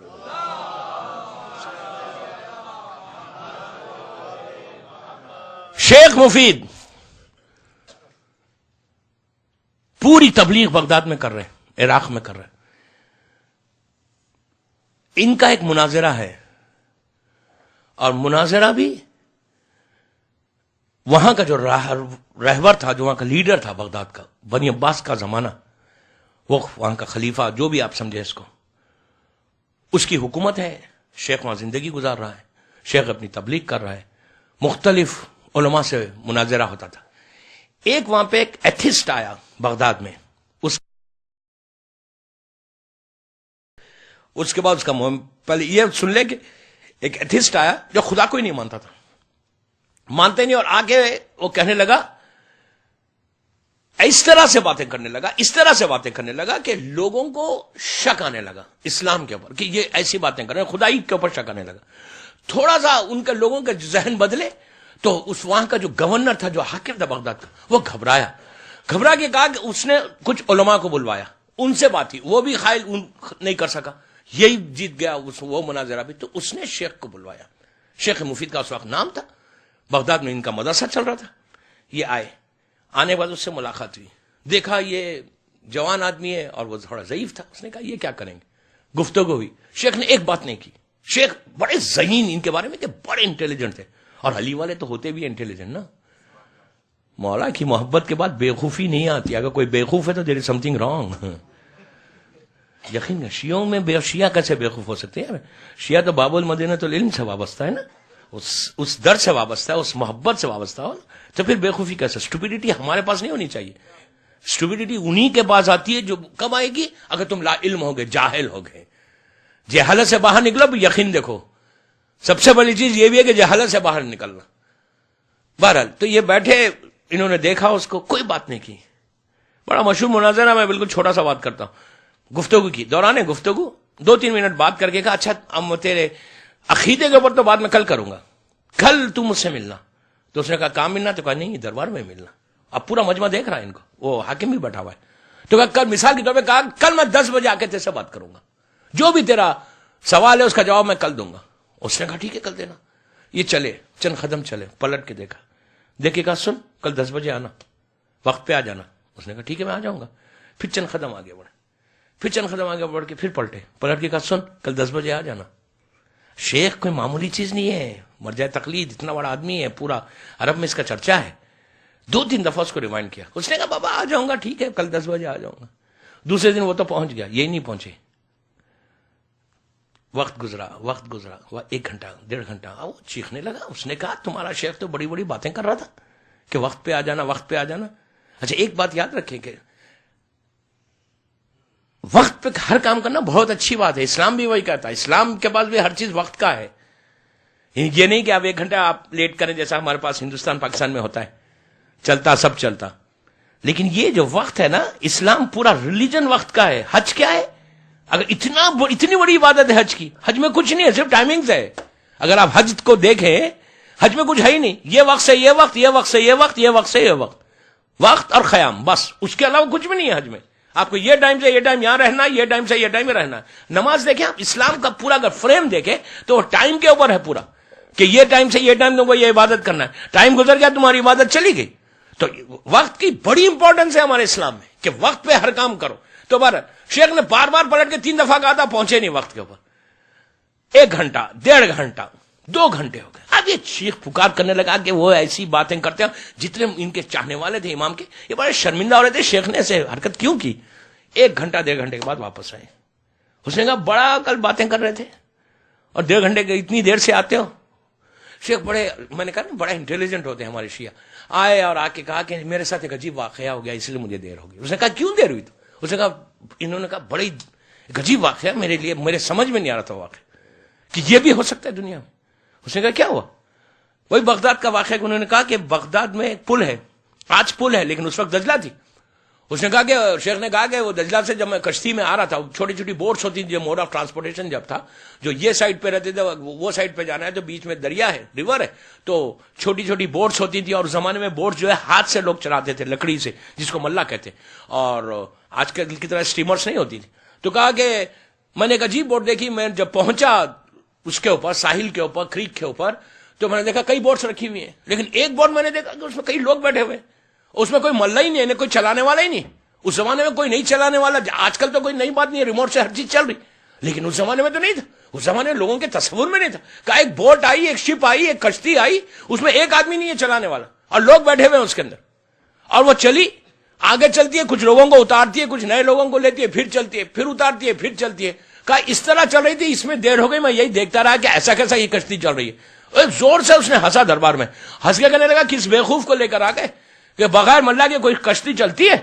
شیخ مفید پوری تبلیغ بغداد میں کر رہے ہیں, عراق میں کر رہے ہیں. ان کا ایک مناظرہ ہے, اور مناظرہ بھی وہاں کا جو رہبر تھا, جو وہاں کا لیڈر تھا بغداد کا, بنی عباس کا زمانہ, وہ وہاں کا خلیفہ, جو بھی آپ سمجھے اس کو, اس کی حکومت ہے. شیخ وہاں زندگی گزار رہا ہے. شیخ اپنی تبلیغ کر رہا ہے، مختلف علماء سے مناظرہ ہوتا تھا. ایک وہاں پہ ایک ایتھسٹ آیا بغداد میں، اس کے بعد اس کا پہلے یہ سن لے کہ ایک ایتھسٹ آیا جو خدا کو ہی نہیں مانتا تھا، مانتے نہیں، اور آگے وہ کہنے لگا، اس طرح سے باتیں کرنے لگا کہ لوگوں کو شک آنے لگا اسلام کے اوپر کہ یہ ایسی باتیں کر رہے ہیں، خدائی کے اوپر شک آنے لگا. تھوڑا سا ان کے لوگوں کے ذہن بدلے تو اس وہاں کا جو گورنر تھا، جو حاکم تھا بغداد کا، وہ گھبرا کے کہا کہ اس نے کچھ علماء کو بلوایا، ان سے بات کی، وہ بھی قائل نہیں کر سکا، یہی جیت گیا وہ مناظرہ بھی. تو اس نے شیخ کو بلوایا، شیخ مفید کا اس وقت نام تھا، بغداد میں ان کا مدرسہ چل رہا تھا. یہ آنے کے بعد اس سے ملاقات ہوئی، دیکھا یہ جوان آدمی ہے اور وہ تھوڑا ضعیف تھا. اس نے کہا یہ کیا کریں گے، گفتگو ہوئی. شیخ نے ایک بات نہیں کی. شیخ بڑے ذہین ان کے بارے میں کہ بڑے انٹیلیجنٹ تھے، اور علی والے تو ہوتے بھی انٹیلیجنٹ نا. مولا کی محبت کے بعد بےخوفی نہیں آتی. اگر کوئی بےخوف ہے تو دیر از سم تھنگ رانگ. یقین شیعوں میں شیعہ کیسے بےخوف ہو سکتے ہیں؟ شیعہ تو باب المدینۃ العلم سے وابستہ ہے نا، اس در سے وابستہ ہے، اس محبت سے وابستہ ہو، تو پھر بےخوفی کیسے؟ اسٹوپیڈیٹی ہمارے پاس نہیں ہونی چاہیے. اسٹوپیڈیٹی انہی کے پاس آتی ہے جو کب آئے گی؟ اگر تم لا علم ہو گئے، جاہل ہو گئے. جہالت سے باہر نکلو. یقین دیکھو، سب سے بڑی چیز یہ بھی ہے کہ جہالت سے باہر نکلنا. بہرحال تو یہ بیٹھے، انہوں نے دیکھا اس کو، کوئی بات نہیں کی. بڑا مشہور مناظرہ، میں بالکل چھوٹا سا بات کرتا ہوں. گفتگو کی، دوران گفتگو 2-3 منٹ بات کر کے کہا، اچھا اب تیرے عقیدے کے اوپر تو بعد میں کل کروں گا، کل تم مجھ سے ملنا. تو اس نے کہا کہاں ملنا؟ تو کہا نہیں، دربار میں ملنا. اب پورا مجمع دیکھ رہا ہے ان کو، وہ حاکم بھی بیٹھا ہوا ہے. تو کہا کل، مثال کے طور پہ کہا، کل میں 10 بجے آ کے تیرے سے بات کروں گا، جو بھی تیرا سوال ہے اس کا جواب میں کل دوں گا. اس نے کہا ٹھیک ہے کل دینا. یہ چلے، چند قدم چلے، پلٹ کے دیکھے کہا سن، کل 10 بجے آنا، وقت پہ آ جانا. اس نے کہا ٹھیک ہے میں آ جاؤں گا. پھر چند قدم آگے بڑھ کے پھر پلٹ کے کہا سن، کل 10 بجے آ جانا. شیخ کوئی معمولی چیز نہیں ہے، مرجع تقلید، اتنا بڑا آدمی ہے، پورا عرب میں اس کا چرچا ہے. 2-3 دفعہ اس کو ریمائنڈ کیا. اس نے کہا بابا آ جاؤں گا، ٹھیک ہے کل 10 بجے آ جاؤں گا. دوسرے دن وہ تو پہنچ گیا، یہی نہیں پہنچے. وقت گزرا، 1 گھنٹہ 1.5 گھنٹہ، وہ چیخنے لگا. اس نے کہا تمہارا شیخ تو بڑی بڑی باتیں کر رہا تھا کہ وقت پہ آ جانا. اچھا ایک بات یاد رکھیں کہ وقت پہ ہر کام کرنا بہت اچھی بات ہے، اسلام بھی وہی کہتا ہے. اسلام کے پاس بھی ہر چیز وقت کا ہے. یہ نہیں کہ آپ 1 گھنٹہ آپ لیٹ کریں جیسا ہمارے پاس ہندوستان پاکستان میں ہوتا ہے، سب چلتا. لیکن یہ جو وقت ہے نا، اسلام پورا ریلیجن وقت کا ہے. حج کیا ہے؟ اگر اتنی بڑی عبادت ہے حج کی، حج میں کچھ نہیں ہے، صرف ٹائمنگز ہے. اگر آپ حج کو دیکھیں، حج میں کچھ ہے ہی نہیں. یہ وقت سے یہ وقت، یہ وقت سے یہ وقت، یہ وقت سے یہ وقت اور قیام، بس. اس کے علاوہ کچھ بھی نہیں ہے حج میں. آپ کو یہ ٹائم سے یہ ٹائم یہاں رہنا، یہ ٹائم سے یہ ٹائم میں رہنا. نماز دیکھیں آپ، اسلام کا پورا اگر فریم دیکھیں تو وہ ٹائم کے اوپر ہے پورا، کہ یہ ٹائم سے یہ ٹائم تم کو یہ عبادت کرنا ہے. ٹائم گزر گیا تمہاری عبادت چلی گئی. تو وقت کی بڑی امپورٹنس ہے ہمارے اسلام میں کہ وقت پہ ہر کام کرو. تو بہرحال شیخ نے بار بار پلٹ کے 3 دفعہ کہا تھا، پہنچے نہیں وقت کے اوپر. 1 گھنٹہ 1.5 گھنٹہ 2 گھنٹے ہو گئے. اب یہ چیخ پکار کرنے لگا کہ وہ ایسی باتیں کرتے ہیں. جتنے ان کے چاہنے والے تھے امام کے، یہ بڑے شرمندہ ہو رہے تھے شیخ نے ایسے حرکت کیوں کی. 1 گھنٹہ 1.5 گھنٹے کے بعد واپس آئے. اس نے کہا بڑا کل باتیں کر رہے تھے اور 1.5 گھنٹے کے اتنی دیر سے آتے ہو. شیخ میں نے کہا نا بڑا انٹیلیجنٹ ہوتے ہیں ہمارے شیعہ. آئے اور آ کے کہا کہ میرے ساتھ ایک عجیب واقعہ ہو گیا، اس لیے مجھے دیر ہو گئی. اس نے کہا کیوں دیر ہوئی؟ تو اس نے کہا، انہوں نے کہا بڑی عجیب واقعہ میرے لیے، میرے سمجھ میں نہیں آ رہا تھا واقعہ کہ یہ بھی ہو سکتا ہے دنیا میں. اس نے کہا کیا ہوا؟ وہی بغداد کا واقعہ. انہوں نے کہا کہ بغداد میں ایک پل ہے، آج پل ہے لیکن اس وقت دجلہ تھی. اس نے کہا کہ شیخ نے کہا کہ وہ دجلہ سے جب میں کشتی میں آ رہا تھا، چھوٹی چھوٹی بوٹس ہوتی تھی، جو موڈ آف ٹرانسپورٹیشن جب تھا، جو یہ سائڈ پہ رہتے تھے وہ سائڈ پہ جانا ہے تو بیچ میں دریا ہے، ریور ہے، تو چھوٹی چھوٹی بوٹس ہوتی تھی. اور اس زمانے میں بوٹس جو ہے ہاتھ سے لوگ چلاتے تھے، لکڑی سے، جس کو ملا کہتے، اور آج کل کی طرح اسٹیمرس نہیں ہوتی تھی. تو کہا کہ میں نے ایک عجیب بوٹ دیکھی. میں جب پہنچا اس کے اوپر، ساحل کے اوپر، کریک کے اوپر، تو میں نے دیکھا کئی بوٹس رکھی ہوئی ہیں، لیکن ایک بوٹ میں نے دیکھا کہ اس میں کئی لوگ بیٹھے ہوئے، اس میں کوئی ملا ہی نہیں ہے، کوئی چلانے والا ہی نہیں. اس زمانے میں کوئی نہیں چلانے والا. آج کل تو کوئی نئی بات نہیں ہے، ریموٹ سے ہر چیز چل رہی، لیکن اس زمانے میں تو نہیں تھا. اس زمانے میں لوگوں کے تصور میں نہیں تھا. کہا ایک بوٹ آئی، ایک شپ آئی، ایک کشتی آئی، اس میں ایک آدمی نہیں ہے چلانے والا اور لوگ بیٹھے ہوئے ہیں اس کے اندر. اور وہ چلی، آگے چلتی ہے، کچھ لوگوں کو اتارتی ہے، کچھ نئے لوگوں کو لیتی ہے، پھر چلتی ہے، پھر اتارتی ہے، پھر چلتی ہے. کہا اس طرح چل رہی تھی، اس میں دیر ہو گئی، میں یہی دیکھتا رہا کہ ایسا کیسا یہ کشتی چل رہی ہے. زور سے اس نے ہنسا دربار میں، ہنس کے کہنے لگا کس بیوقوف کو لے کر آ گئے کہ بغیر ملا کے کوئی کشتی چلتی ہے؟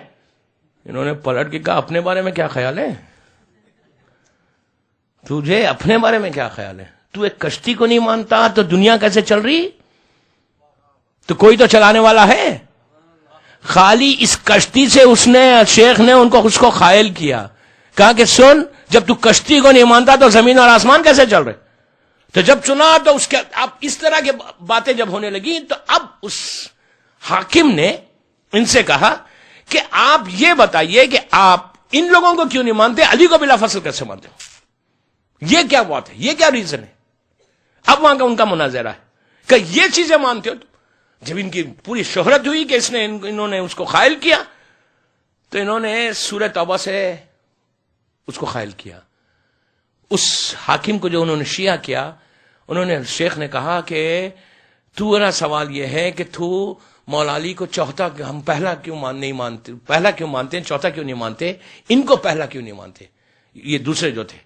انہوں نے پلٹ کے کہا اپنے بارے میں کیا خیال ہے؟ تجھے اپنے بارے میں کیا خیال ہے؟ تو ایک کشتی کو نہیں مانتا تو دنیا کیسے چل رہی؟ تو کوئی تو چلانے والا ہے. خالی اس کشتی سے اس نے، شیخ نے اس کو قائل کیا، کہا کہ سن، جب تو کشتی کو نہیں مانتا تو زمین اور آسمان کیسے چل رہے؟ تو جب سنا تو اس کے اب اس طرح کی باتیں جب ہونے لگی تو اب اس حاکم نے ان سے کہا کہ آپ یہ بتائیے کہ آپ ان لوگوں کو کیوں نہیں مانتے، علی کو بلا فصل کیسے مانتے ہو؟ یہ کیا بات ہے، یہ کیا ریزن ہے؟ اب وہاں کا ان کا مناظرہ ہے کہ یہ چیزیں مانتے ہو. جب ان کی پوری شہرت ہوئی کہ انہوں نے اس کو قائل کیا، تو انہوں نے سورہ توبہ سے اس کو قائل کیا. اس حاکم کو جو انہوں نے شیعہ کیا، انہوں نے، شیخ نے کہا کہ تو نا سوال یہ ہے کہ تو مولا علی کو چوتھا، ہم پہلا کیوں نہیں مانتے، پہلا کیوں مانتے ہیں، چوتھا کیوں نہیں مانتے، ان کو پہلا کیوں نہیں مانتے، یہ دوسرے جو تھے.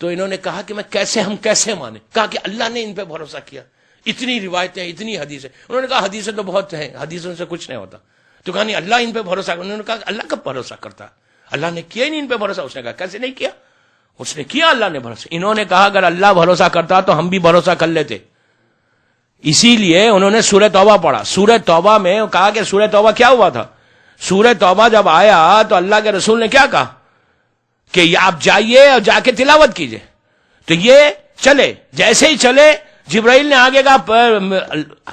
تو انہوں نے کہا کہ ہم کیسے مانیں؟ کہا کہ اللہ نے ان پہ بھروسہ کیا، اتنی روایتیں، اتنی حدیثیں. انہوں نے کہا حدیثیں تو بہت ہیں، حدیثوں سے کچھ نہیں ہوتا. تو کہا نہیں، اللہ ان پہ بھروسہ. انہوں نے کہا اللہ کب بھروسہ کرتا؟ اللہ نے کیا ہی نہیں ان پہ بھروسہ. اس نے کہا کیسے نہیں کیا؟ اس نے کیا، اللہ نے بھروسہ. انہوں نے کہا اگر اللہ بھروسہ کرتا تو ہم بھی بھروسہ کر لیتے. اسی لیے انہوں نے سورہ توبہ پڑھا. سورہ توبہ میں کہا کہ سورہ توبہ کیا ہوا تھا؟ سورہ توبہ جب آیا تو اللہ کے رسول نے کیا کہا کہ آپ جائیے اور جا کے تلاوت کیجئے. تو یہ چلے، جیسے ہی چلے جبرائیل نے آگے کہا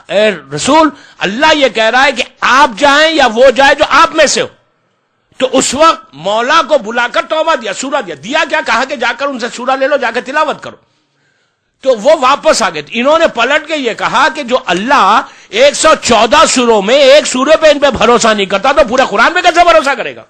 اے رسول، اللہ یہ کہہ رہا ہے کہ آپ جائیں یا وہ جائے جو آپ میں سے ہو. تو اس وقت مولا کو بلا کر توبہ دیا، سورہ دیا کیا؟ کہا کہ جا کر ان سے سورہ لے لو، جا کے تلاوت کرو. تو وہ واپس آ گئے. انہوں نے پلٹ کے یہ کہا کہ جو اللہ 114 سوروں میں ایک سورے پہ ان پہ بھروسہ نہیں کرتا تو پورے قرآن پہ کیسے بھروسہ کرے گا؟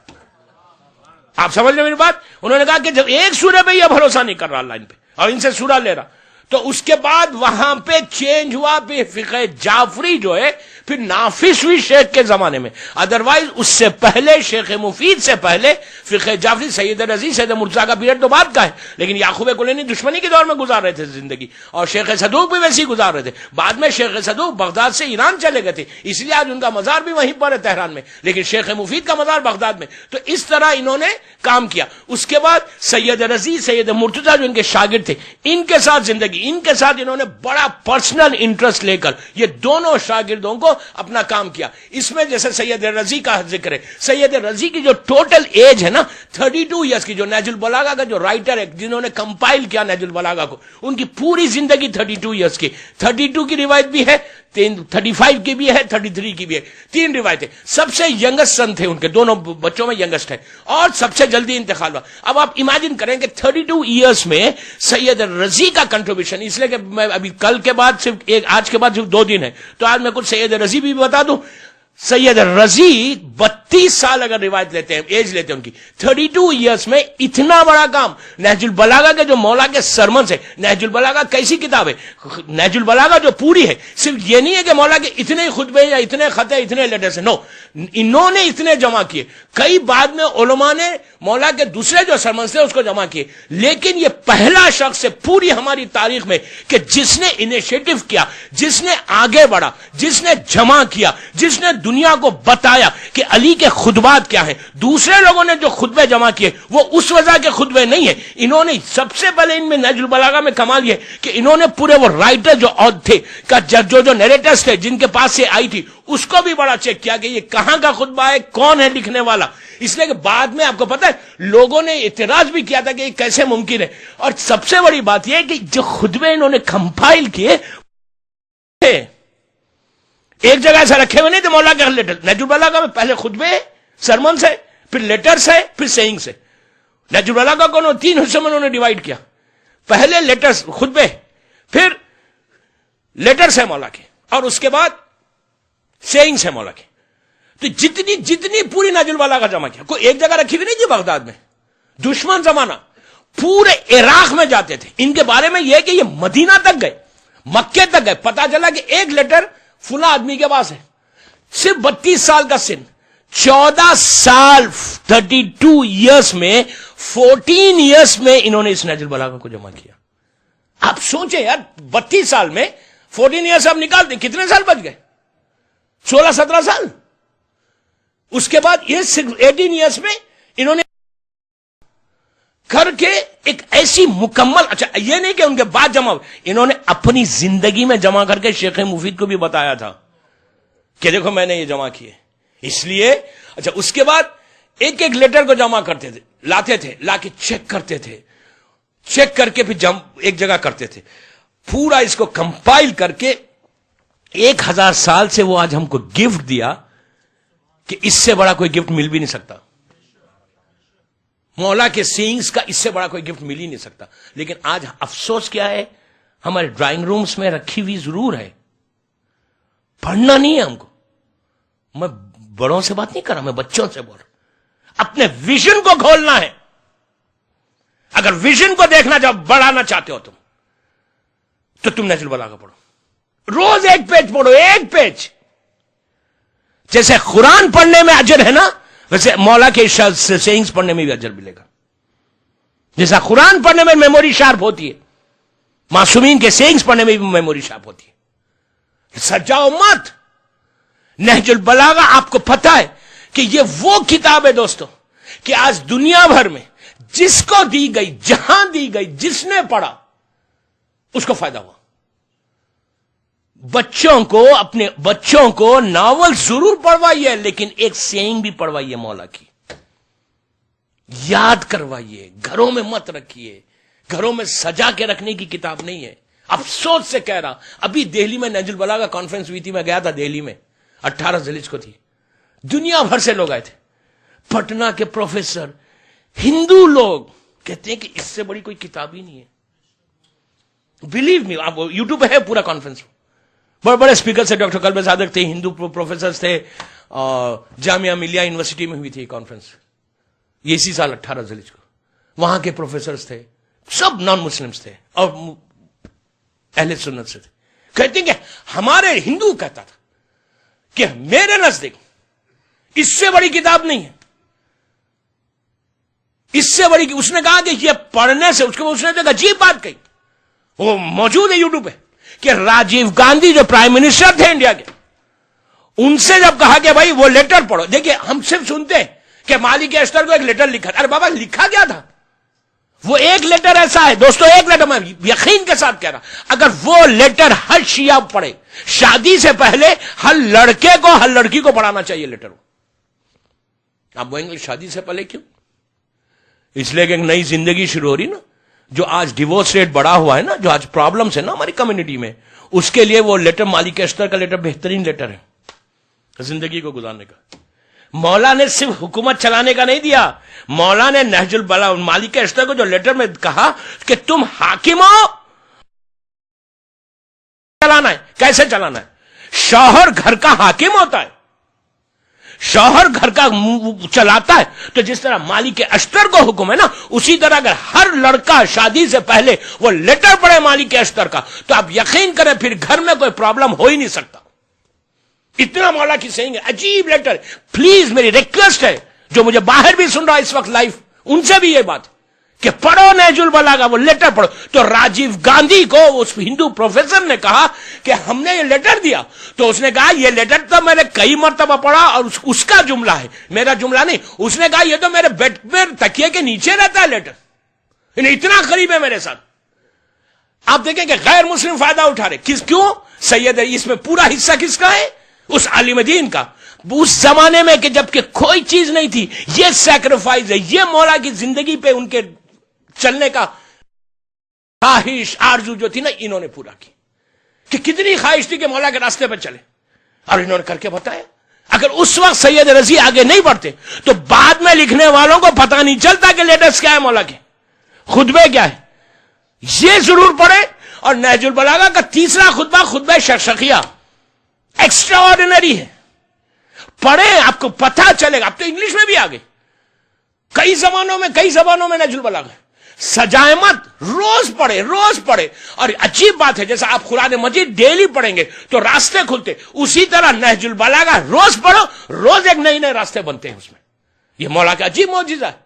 آپ سمجھ لیں میری بات؟ انہوں نے کہا کہ جب ایک سورے پہ یہ بھروسہ نہیں کر رہا اللہ ان پہ اور ان سے سورہ لے رہا، تو اس کے بعد وہاں پہ چینج ہوا. پھر فقہ جعفری جو ہے پھر نافذ ہوئی شیخ کے زمانے میں. ادروائز اس سے پہلے، شیخ مفید سے پہلے فقہ جعفری، سید رضی، سید مرتضیٰ کا پیریڈ تو بعد کا ہے، لیکن یعقوب کلینی دشمنی کے دور میں گزار رہے تھے زندگی، اور شیخ صدوق بھی ویسے ہی گزار رہے تھے. بعد میں شیخ صدوق بغداد سے ایران چلے گئے تھے، اس لیے آج ان کا مزار بھی وہیں پر ہے تہران میں، لیکن شیخ مفید کا مزار بغداد میں. تو اس طرح انہوں نے کام کیا. اس کے بعد سید رضی، سید مرتضیٰ جو ان کے شاگرد تھے، ان کے ساتھ زندگی، ان کے ساتھ انہوں نے بڑا پرسنل انٹرسٹ لے کر یہ دونوں شاگردوں کو اپنا کام کیا. اس میں جیسے سید رضی کا ذکر ہے، سید رضی کی جو ٹوٹل ایج ہے نا 32 ایئرس کی، جو نہج البلاغہ کا جو رائٹر ہے جنہوں نے کمپائل کیا نہج البلاغہ کو، ان کی پوری زندگی 32 ایئرس کی. 32 کی روایت بھی ہے، 35 کی بھی ہے، 33 کی بھی ہے، 3 روایتیں. سب سے ینگسٹ سن تھے، ان کے دونوں بچوں میں ینگسٹ ہے، اور سب سے جلدی انتقال ہوا. اب آپ امیجن کریں کہ 32 ایئرس میں سید رضی کا کنٹریبیوشن، اس لیے کہ میں ابھی کل کے بعد صرف آج کے بعد صرف 2 دن ہے، تو آج میں کچھ سید رضی بھی بتا دوں. سید رضی 32 سال اگر روایت لیتے ہیں، ایج لیتے ہیں ان کی، 32 ایئرس میں اتنا بڑا کام. نہج البلاغہ کے جو مولا کے سرمنز ہے، نہج البلاغہ کیسی کتاب ہے؟ نہج البلاغہ جو پوری ہے، صرف یہ نہیں ہے کہ مولا کے اتنے خطبے یا اتنے خطے، اتنے لیٹرز ہیں، نو، انہوں نے اتنے جمع کیے. کئی بعد میں علماء نے مولا کے دوسرے جو سرمنز تھے اس کو جمع کیے، لیکن یہ پہلا شخص ہے پوری ہماری تاریخ میں کہ جس نے انیشیٹو کیا، جس نے آگے بڑھا، جس نے جمع کیا، جس نے دنیا کو بتایا کہ علی کے خطبات کیا ہیں. دوسرے لوگوں نے جو خطبے جمع کیے وہ اس وجہ کے خطبے نہیں ہیں. انہوں نے سب سے پہلے ان میں نہج البلاغہ میں کمال یہ کہ انہوں نے پورے وہ رائٹر جو تھے، جو نیریٹرز تھے جن کے پاس سے آئی تھی، اس کو بھی بڑا چیک کیا کہ یہ کہاں کا خطبہ ہے، کون ہے لکھنے والا. اس لیے کہ بعد میں آپ کو پتا ہے لوگوں نے اعتراض بھی کیا تھا کہ یہ کیسے ممکن ہے. اور سب سے بڑی بات یہ ہے کہ جو خطبے انہوں نے کمپائل کیے ایک جگہ ایسا رکھے ہوئے نہیں تھے. مولا کے لیٹر نہج البلاغہ میں پہلے خطبے سرمنس ہے، پھر لیٹرز ہے، پھر سیئنگز ہے. نہج البلاغہ کو 3 حصوں میں انہوں نے ڈیوائیڈ کیا. پہلے لیٹرز خطبے، پھر لیٹرز ہے مولا کے، اور اس کے بعد سیئنگز ہے مولا کے. تو جتنی پوری نہج البلاغہ جمع کیا، کوئی ایک جگہ رکھی ہوئی نہیں تھی. بغداد میں دشمن زمانہ پورے عراق میں جاتے تھے. ان کے بارے میں یہ کہ یہ مدینہ تک گئے، مکے تک گئے. پتا چلا کہ ایک لیٹر فلاں آدمی کے پاس ہے، صرف 32 سال کا سن، 14 سال 32 ایئرس میں 14 ایئرس میں انہوں نے اس نہج البلاغہ کو جمع کیا. آپ سوچیں یار، 32 سال میں 14 ایئرس اب نکال دیں, کتنے سال بچ گئے؟ 16-17 سال. اس کے بعد یہ 18 ایئرس میں انہوں نے کر کے ایک ایسی مکمل, اچھا یہ نہیں کہ ان کے بعد جمع, انہوں نے اپنی زندگی میں جمع کر کے شیخ مفید کو بھی بتایا تھا کہ دیکھو میں نے یہ جمع کیے. اس لیے اچھا اس کے بعد ایک ایک لیٹر کو جمع کرتے تھے, لاتے تھے, لا کے چیک کرتے تھے, چیک کر کے پھر ایک جگہ کرتے تھے, پورا اس کو کمپائل کر کے 1000 سال سے وہ آج ہم کو گفٹ دیا کہ اس سے بڑا کوئی گفٹ مل بھی نہیں سکتا. مولا کے سینگز کا اس سے بڑا کوئی گفٹ مل ہی نہیں سکتا. لیکن آج افسوس کیا ہے, ہمارے ڈرائنگ رومز میں رکھی ہوئی ضرور ہے, پڑھنا نہیں ہے ہم کو. میں بڑوں سے بات نہیں کر رہا, میں بچوں سے بول رہا ہوں. اپنے ویژن کو کھولنا ہے. اگر ویژن کو دیکھنا جب بڑھانا چاہتے ہو تو تم نہج البلاغہ پڑھو, روز ایک پیج پڑھو, ایک پیج. جیسے قرآن پڑھنے میں اجر ہے نا, ویسے مولا کے سینگز پڑھنے میں بھی اجر ملے گا. جیسا قرآن پڑھنے میں میموری شارپ ہوتی ہے, معصومین کے سینگز پڑھنے میں بھی میموری شارپ ہوتی ہے. سجاؤ مت. نہج البلاغہ آپ کو پتا ہے کہ یہ وہ کتاب ہے دوستو کہ آج دنیا بھر میں جس کو دی گئی, جہاں دی گئی, جس نے پڑھا اس کو فائدہ ہوا. بچوں کو, اپنے بچوں کو ناول ضرور پڑھوائیے, لیکن ایک سینگ بھی پڑھوائیے مولا کی, یاد کروائیے. گھروں میں مت رکھیے, گھروں میں سجا کے رکھنے کی کتاب نہیں ہے. افسوس سے کہہ رہا, ابھی دہلی میں نہج البلاغہ کانفرنس ہوئی تھی, میں گیا تھا دہلی میں, 18 ذیلحجہ کو تھی. دنیا بھر سے لوگ آئے تھے. پٹنہ کے پروفیسر, ہندو لوگ کہتے ہیں کہ اس سے بڑی کوئی کتاب ہی نہیں ہے. بلیو می, آپ یوٹیوب پہ ہے پورا کانفرنس. بڑے بڑے اسپیکر سے, ڈاکٹر قلب صادق تھے, ہندو پروفیسر تھے, جامعہ ملیہ یونیورسٹی میں ہوئی تھی کانفرنس یہ اسی سال 18 ذیلحجہ کو. وہاں کے پروفیسرز تھے, سب نان مسلمز تھے اور اہل سنت سے تھے. کہتے ہیں کہ ہمارے ہندو کہتا تھا کہ میرے نزدیک اس سے بڑی کتاب نہیں ہے, اس سے بڑی. اس نے کہا کہ یہ پڑھنے سے, اس نے ایک عجیب بات کہی, وہ موجود ہے یوٹیوب پہ, کہ راجیو گاندھی جو پرائم منسٹر تھے انڈیا کے, ان سے جب کہا کہ بھائی وہ لیٹر پڑھو. دیکھیے ہم صرف سنتے ہیں کہ مالک اشتر کو ایک لیٹر لکھا. ارے بابا لکھا کیا تھا؟ وہ ایک لیٹر ایسا ہے دوستو, ایک لیٹر, میں یقین کے ساتھ کہہ رہا, اگر وہ لیٹر ہر شیعہ پڑھے, شادی سے پہلے ہر لڑکے کو ہر لڑکی کو پڑھانا چاہیے لیٹر. آپ بولیں گے شادی سے پہلے کیوں؟ اس لیے کہ ایک نئی زندگی شروع ہو رہی نا. جو آج ڈیورس ریٹ بڑا ہوا ہے نا, جو آج پرابلمس ہے نا ہماری کمیونٹی میں, اس کے لیے وہ لیٹر, مالک اشتر کا لیٹر بہترین لیٹر ہے زندگی کو گزارنے کا. مولا نے صرف حکومت چلانے کا نہیں دیا, مولا نے نہج البلاغہ, مالک اشتر کو جو لیٹر میں کہا کہ تم حاکم ہو, چلانا ہے. کیسے چلانا ہے؟ شوہر گھر کا حاکم ہوتا ہے, شوہر گھر کا چلاتا ہے. تو جس طرح مالک اشتر کو حکم ہے نا, اسی طرح اگر ہر لڑکا شادی سے پہلے وہ لیٹر پڑھے مالک اشتر کا, تو آپ یقین کریں پھر گھر میں کوئی پرابلم ہو ہی نہیں سکتا. اتنا مولا کی سینگ ہے, عجیب لیٹر. پلیز میری ریکویسٹ ہے, جو مجھے باہر بھی سن رہا ہے اس وقت لائف, ان سے بھی یہ بات کہ پڑھو نہج البلاغہ, وہ لیٹر پڑھو. تو راجیو گاندھی کو اس ہندو پروفیسر نے کہا کہ ہم نے یہ لیٹر دیا, تو اس نے کہا یہ لیٹر تو میں نے کئی مرتبہ پڑھا اور اس کا جملہ ہے, میرا جملہ نہیں. اس نے کہا یہ تو میرے بیڈ پہ تکیے کے نیچے رہتا ہے لیٹر, اتنا قریب ہے میرے ساتھ. آپ دیکھیں کہ غیر مسلم فائدہ اٹھا رہے. کیوں؟ سید ہے, اس میں پورا حصہ کس کا ہے؟ اس عالم دین کا. اس زمانے میں کہ جبکہ کوئی چیز نہیں تھی, یہ سیکریفائز ہے, یہ مولا کی زندگی پہ ان کے چلنے کا خواہش آرزو جو تھی نا, انہوں نے پورا کی. کہ کتنی خواہش تھی کہ مولا کے راستے پہ چلے, اور انہوں نے کر کے بتایا. اگر اس وقت سید رضی آگے نہیں بڑھتے تو بعد میں لکھنے والوں کو پتہ نہیں چلتا کہ لیٹرز کیا ہے مولا کے, خطبے کیا ہے. یہ ضرور پڑھے. اور نہج البلاغہ کا تیسرا خطبہ, خطبہ شرشقیہ, ایکسٹرا آرڈینری ہے. پڑھیں, آپ کو پتہ چلے گا. اب تو انگلش میں بھی آ گئے, کئی زبانوں میں نہج البلاغہ. سجائے مت, روز پڑھے, روز پڑھے. اور عجیب بات ہے, جیسا آپ قرآن مجید ڈیلی پڑھیں گے تو راستے کھلتے, اسی طرح نہج البلاغہ روز پڑھو, روز ایک نئے نئے راستے بنتے ہیں اس میں. یہ مولا کا عجیب معجزہ ہے.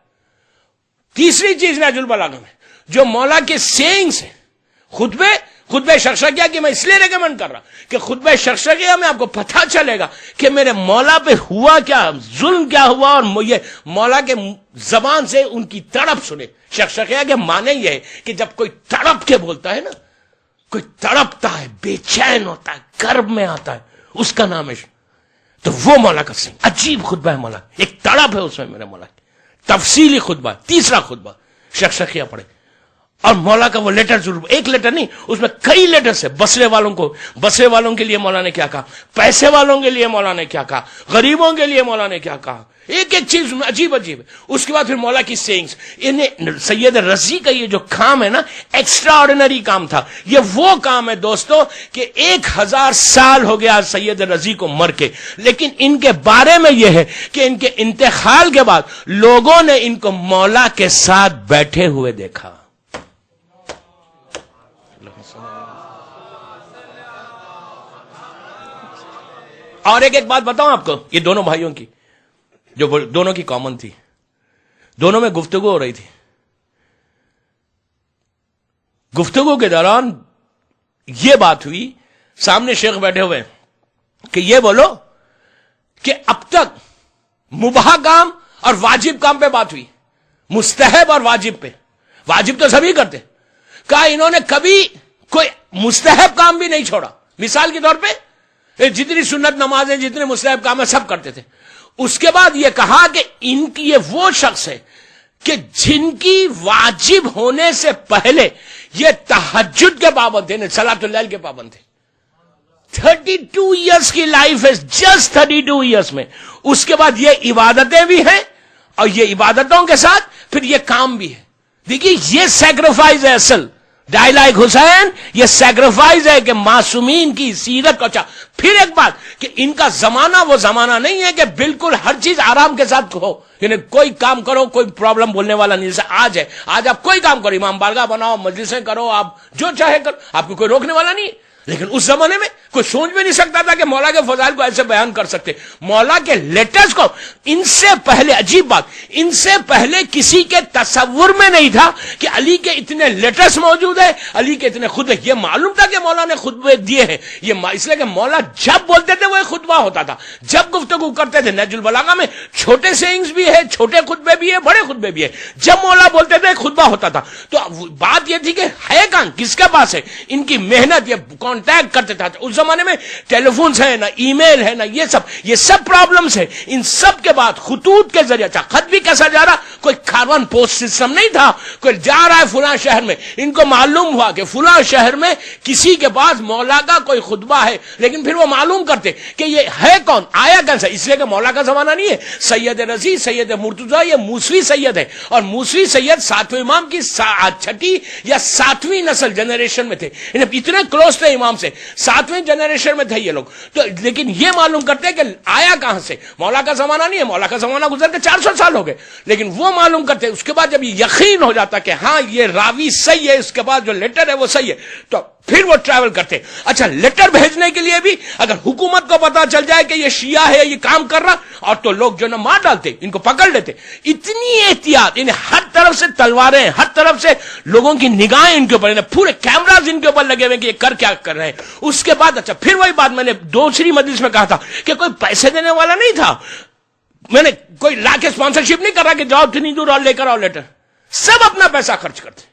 تیسری چیز نہج البلاغہ میں جو مولا کے سینگز ہیں, خطبے, خطبہ شرشقیہ کی میں اس لیے ریکمنڈ کر رہا کہ خطبہ شرشقیہ میں آپ کو پتہ چلے گا کہ میرے مولا پہ ہوا کیا، ظلم کیا ہوا، اور یہ مولا کے زبان سے ان کی تڑپ سنے. شرشقیہ کے معنی یہ ہے کہ جب کوئی تڑپ کے بولتا ہے نا، کوئی تڑپتا ہے، بے چین ہوتا ہے، کرب میں آتا ہے، اس کا نام ہے. تو وہ مولا کا سنگ عجیب خطبہ ہے مولا، ایک تڑپ ہے اس میں میرے مولا کی. تفصیلی خطبہ، تیسرا خطبہ شرشقیہ پڑھے. اور مولا کا وہ لیٹر ضرور، ایک لیٹر نہیں، اس میں کئی لیٹرز ہے. بسرے والوں کے لیے مولا نے کیا کہا، پیسے والوں کے لیے مولا نے کیا کہا، غریبوں کے لیے مولا نے کیا کہا، ایک ایک چیز عجیب عجیب ہے. اس کے بعد پھر مولا کی سینگز. انہیں سید رضی کا یہ جو کام ہے نا، ایکسٹرا آرڈینری کام تھا. یہ وہ کام ہے دوستو کہ 1000 سال ہو گیا سید رضی کو مر کے، لیکن ان کے بارے میں یہ ہے کہ ان کے انتقال کے بعد لوگوں نے ان کو مولا کے ساتھ بیٹھے ہوئے دیکھا. اور ایک بات بتاؤں آپ کو، یہ دونوں بھائیوں کی جو دونوں کی کامن تھی، دونوں میں گفتگو ہو رہی تھی. گفتگو کے دوران یہ بات ہوئی، سامنے شیخ بیٹھے ہوئے کہ یہ بولو کہ اب تک مباح کام اور واجب کام پہ بات ہوئی، مستحب اور واجب پہ. واجب تو سبھی کرتے، کہا انہوں نے کبھی کوئی مستحب کام بھی نہیں چھوڑا. مثال کے طور پہ جتنی سنت نمازیں، جتنے مستحب کام ہیں، سب کرتے تھے. اس کے بعد یہ کہا کہ ان کی یہ وہ شخص ہے کہ جن کی واجب ہونے سے پہلے یہ تہجد کے پابند تھے، صلاۃ اللیل کے پابند تھے. 32 ایئرس کی لائف ہے، جسٹ 32 ایئرس میں. اس کے بعد یہ عبادتیں بھی ہیں، اور یہ عبادتوں کے ساتھ پھر یہ کام بھی ہے. دیکھیے یہ سیکریفائز ہے اصل. ڈائلائق حسین یہ سیکریفائز ہے کہ معصومین کی سیرت کو. اچھا پھر ایک بات کہ ان کا زمانہ وہ زمانہ نہیں ہے کہ بالکل ہر چیز آرام کے ساتھ ہو، یعنی کوئی کام کرو کوئی پرابلم بولنے والا نہیں. جیسے آج ہے، آج آپ کوئی کام کرو، امام بارگاہ بناؤ، مجلسیں کرو، آپ جو چاہے کرو، آپ کو کوئی روکنے والا نہیں. لیکن اس زمانے میں کوئی سوچ بھی نہیں سکتا تھا کہ مولا کے فضائل کو ایسے بیان کر سکتے. مولا کے لیٹرز کو ان سے پہلے، عجیب بات، ان سے پہلے کسی کے تصور میں نہیں تھا کہ علی کے اتنے لیٹرز موجود ہیں، علی کے اتنے خطبے. یہ معلوم تھا کہ مولا نے خطبے دیے ہیں، یہ اس لیے کہ مولا جب بولتے تھے وہ ایک خطبہ ہوتا تھا. جب گفتگو کرتے تھے نہج البلاغہ میں چھوٹے سینگز بھی ہے، چھوٹے خطبے بھی ہے، بڑے خطبے بھی ہے. جب مولا بولتے تھے ایک خطبہ ہوتا تھا. تو بات یہ تھی کہ ہے کہاں، کس کے پاس ہے ان کی محنت. یہ کانٹیکٹ کرتے تھے. اس زمانے میں ٹیلی فونز ہے نہ، ای میل ہے نہ، یہ سب پرابلمز ہے. ان سب کے بعد خطوط کے ذریعے، اچھا خط بھی کیسا جا رہا، کوئی کارون پوسٹ سسٹم نہیں تھا. کوئی جا رہا ہے فلاں شہر میں، ان کو معلوم ہوا کہ فلاں شہر میں کسی کے پاس مولا کا کوئی خطبہ ہے، لیکن پھر وہ معلوم کرتے کہ یہ ہے کون، آیا کیسا. اس لیے کہ مولا کا زمانہ نہیں ہے. سید رضی، سید مرتضیٰ یہ موسوی سید ہے، اور موسوی سید 7ویں امام کی 6ٹھی یا 7ویں نسل جنریشن میں تھے. اتنے کلوز تھے امام سے، 7ویں جنریشن میں تھے یہ لوگ. تو لیکن یہ معلوم کرتے کہ آیا کہاں سے. مولا کا زمانہ نہیں ہے، مولا کا زمانہ گزر کے 400 سال ہو گئے، لیکن وہ معلوم کرتے. اس کے بعد جب یہ یقین ہو جاتا کہ ہاں یہ راوی صحیح ہے، اس کے بعد جو لیٹر ہے وہ صحیح ہے، تو پھر وہ ٹریول کرتے. اچھا لیٹر بھیجنے کے لیے بھی اگر حکومت کو پتا چل جائے کہ یہ شیعہ ہے، یہ کام کر رہا، اور تو لوگ جو نا مار ڈالتے، ان کو پکڑ لیتے. اتنی احتیاط، یعنی ہر طرف سے تلواریں، ہر طرف سے لوگوں کی نگاہیں ان کے اوپر، پورے کیمراز ان کے اوپر لگے ہوئے کہ یہ کر کیا کر رہے ہیں. اس کے بعد اچھا پھر وہی بات میں نے دوسری مجلس میں کہا تھا کہ کوئی پیسے دینے والا نہیں تھا. میں نے کوئی لا کے اسپانسرشپ نہیں کر رہا کہ جاؤ اتنی دور اور لے کر آؤ لیٹر. سب اپنا پیسہ خرچ کرتے،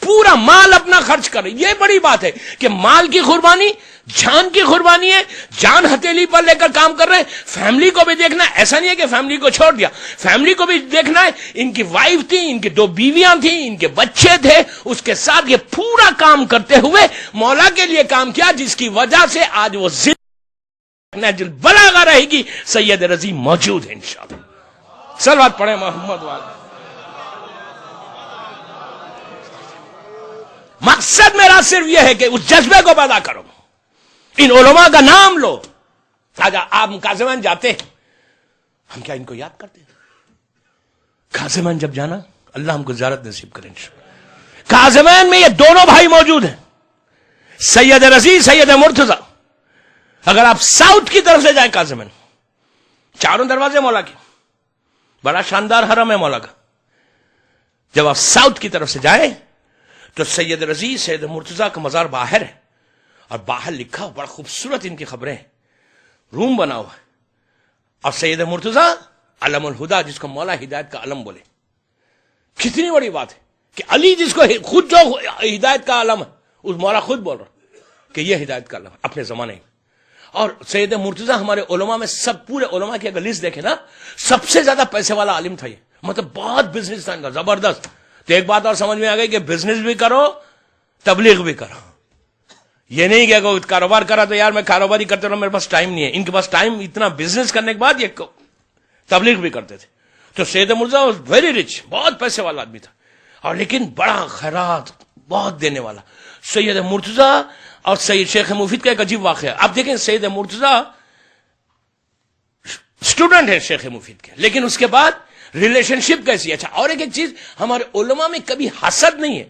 پورا مال اپنا خرچ کر. یہ بڑی بات ہے کہ مال کی قربانی، جان کی قربانی ہے. جان ہتھیلی پر لے کر کام کر رہے ہیں. فیملی کو بھی دیکھنا، ایسا نہیں ہے کہ فیملی کو چھوڑ دیا، فیملی کو بھی دیکھنا ہے. ان کی وائف تھی، ان کی 2 بیویاں تھیں، ان کے بچے تھے. اس کے ساتھ یہ پورا کام کرتے ہوئے مولا کے لیے کام کیا، جس کی وجہ سے آج وہ نہج البلاغہ رہے گی. سید رضی موجود ہے انشاءاللہ. صلوات پڑھیں محمد والے. مقصد میرا صرف یہ ہے کہ اس جذبے کو پیدا کرو، ان علماء کا نام لو. آج آپ کاظمین جاتے ہیں، ہم کیا ان کو یاد کرتے ہیں؟ کاظمین جب جانا، اللہ ہم کو زیارت نصیب کرے انشاءاللہ. کاظمین میں یہ دونوں بھائی موجود ہیں، سید رضی، سید مرتضیٰ. اگر آپ ساؤتھ کی طرف سے جائیں کاظمین، 4 دروازے مولا کے، بڑا شاندار حرم ہے مولا کا. جب آپ ساؤتھ کی طرف سے جائیں تو سید رضی سید مرتضیٰ کا مزار باہر ہے، اور باہر لکھا بڑا خوبصورت ان کی خبریں ہیں، روم بنا ہوا ہے، اور سید مرتضیٰ علم الہدا، جس کو مولا ہدایت کا علم بولے. کتنی بڑی بات ہے کہ علی جس کو خود جو ہدایت کا علم ہے، اس مولا خود بول رہا کہ یہ ہدایت کا علم ہے اپنے زمانے میں. اور سید مرتضیٰ ہمارے علماء میں سب پورے علماء کی اگر لسٹ دیکھیں نا، سب سے زیادہ پیسے والا عالم تھا یہ، مطلب بہت بزنس تھا ان کا زبردست. تو ایک بات اور سمجھ میں آ گئی کہ بزنس بھی کرو تبلیغ بھی کرو. یہ نہیں کہ اگر کاروبار کرا تو یار میں کاروباری کرتے رہا، میرے پاس ٹائم نہیں ہے. ان کے پاس ٹائم اتنا، بزنس کرنے کے بعد یہ تبلیغ بھی کرتے تھے. تو سید مرتضیٰ واز ویری رچ، بہت پیسے والا آدمی تھا، اور لیکن بڑا خیرات بہت دینے والا. سید مرتضیٰ اور سید شیخ مفید کا ایک عجیب واقعہ ہے. آپ دیکھیں سید مرتضیٰ اسٹوڈنٹ ہے شیخ مفید کے، لیکن اس کے بعد ریلیشن شپ کیسی. اچھا، اور ایک چیز، ہمارے علماء میں کبھی حسد نہیں ہے.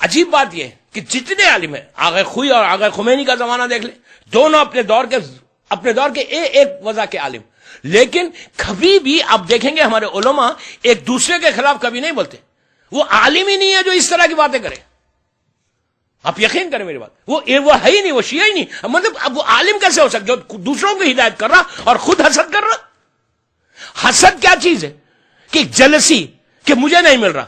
عجیب بات یہ ہے کہ جتنے عالم ہیں، آغا خوئی اور آغا خمینی کا زمانہ دیکھ لیں، دونوں اپنے دور کے ایک وضع کے عالم، لیکن کبھی بھی آپ دیکھیں گے ہمارے علماء ایک دوسرے کے خلاف کبھی نہیں بولتے. وہ عالم ہی نہیں ہے جو اس طرح کی باتیں کرے. آپ یقین کریں میری بات، وہ ہے ہی نہیں، وہ شیعہ ہی نہیں. مطلب اب وہ عالم کیسے ہو سکتا جو دوسروں کو ہدایت کر رہا اور خود حسد کر رہا؟ حسد کیا چیز ہے؟ کہ جلسی کہ مجھے نہیں مل رہا.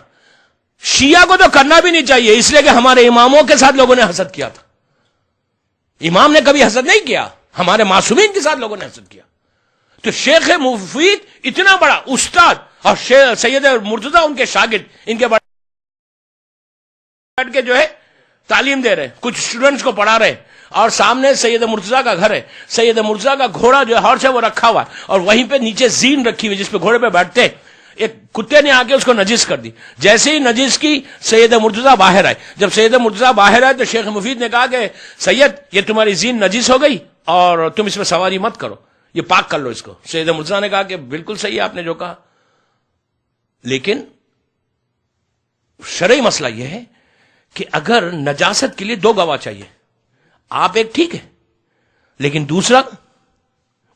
شیعہ کو تو کرنا بھی نہیں چاہیے، اس لیے کہ ہمارے اماموں کے ساتھ لوگوں نے حسد کیا تھا. امام نے کبھی حسد نہیں کیا، ہمارے معصومین کے ساتھ لوگوں نے حسد کیا. تو شیخ مفید اتنا بڑا استاد اور سید مرتضیٰ ان کے شاگرد، ان کے بیٹھ کے جو ہے تعلیم دے رہے، کچھ اسٹوڈنٹس کو پڑھا رہے، اور سامنے سید مرتضیٰ کا گھر ہے. سید مرتضیٰ کا گھوڑا جو ہارس ہے وہ رکھا ہوا ہے، اور وہیں پہ نیچے زین رکھی ہوئی جس پہ گھوڑے پہ بیٹھتے. ایک کتے نے آ کے اس کو نجس کر دی. جیسے ہی نجس کی، سید مرتضیٰ باہر آئے. جب سید مرتضیٰ باہر آئے تو شیخ مفید نے کہا کہ سید یہ تمہاری زین نجس ہو گئی اور تم اس میں سواری مت کرو، یہ پاک کر لو اس کو. سید مرتضیٰ نے کہا کہ بالکل صحیح ہے آپ نے جو کہا، لیکن شرعی مسئلہ یہ ہے کہ اگر نجاست کے لیے دو گواہ چاہیے. آپ ایک ٹھیک ہے، لیکن دوسرا،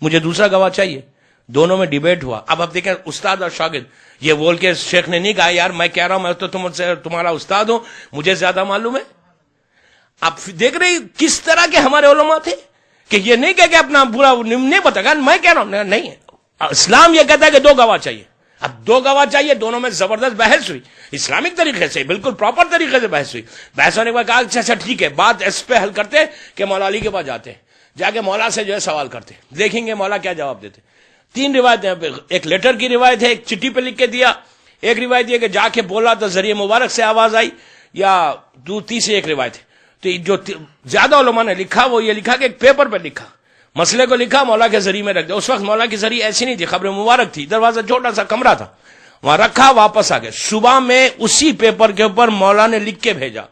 مجھے دوسرا گواہ چاہیے. دونوں میں ڈیبیٹ ہوا. اب آپ دیکھیں استاد اور شاگرد، یہ بول کے شیخ نے نہیں کہا یار میں کہہ رہا ہوں میں تو تمہارا استاد ہوں، مجھے زیادہ معلوم ہے. آپ دیکھ رہے کس طرح کے ہمارے علماء تھے کہ یہ نہیں کہ اپنا برا نہیں بتا گا، میں کہہ رہا ہوں نہیں. اسلام یہ کہتا ہے کہ دو گواہ چاہیے. اب دو گواہ چاہیے، دونوں میں زبردست بحث ہوئی، اسلامک طریقے سے بالکل پراپر طریقے سے بحث ہوئی. بحث ہونے کے بعد کہا اچھا ٹھیک ہے، بات اس پہ حل کرتے کہ مولا علی کے پاس جاتے ہیں، جا کے مولا سے جو ہے سوال کرتے، دیکھیں گے مولا کیا جواب دیتے. تین روایتیں، ایک لیٹر کی روایت ہے، ایک چٹھی پہ لکھ کے دیا، ایک روایت یہ کہ جا کے بولا تو ذریعہ مبارک سے آواز آئی، یا تیسری ایک روایت ہے. تو جو زیادہ علماء نے لکھا وہ یہ لکھا کہ ایک پیپر پہ لکھا، مسئلے کو لکھا، مولا کے ذریعے میں رکھ دیا. اس وقت مولا کی ذریعہ ایسی نہیں تھی، خبر مبارک تھی، دروازہ چھوٹا سا کمرہ تھا، وہاں رکھا، واپس آ گئے. صبح میں اسی پیپر کے اوپر مولا نے لکھ کے بھیجا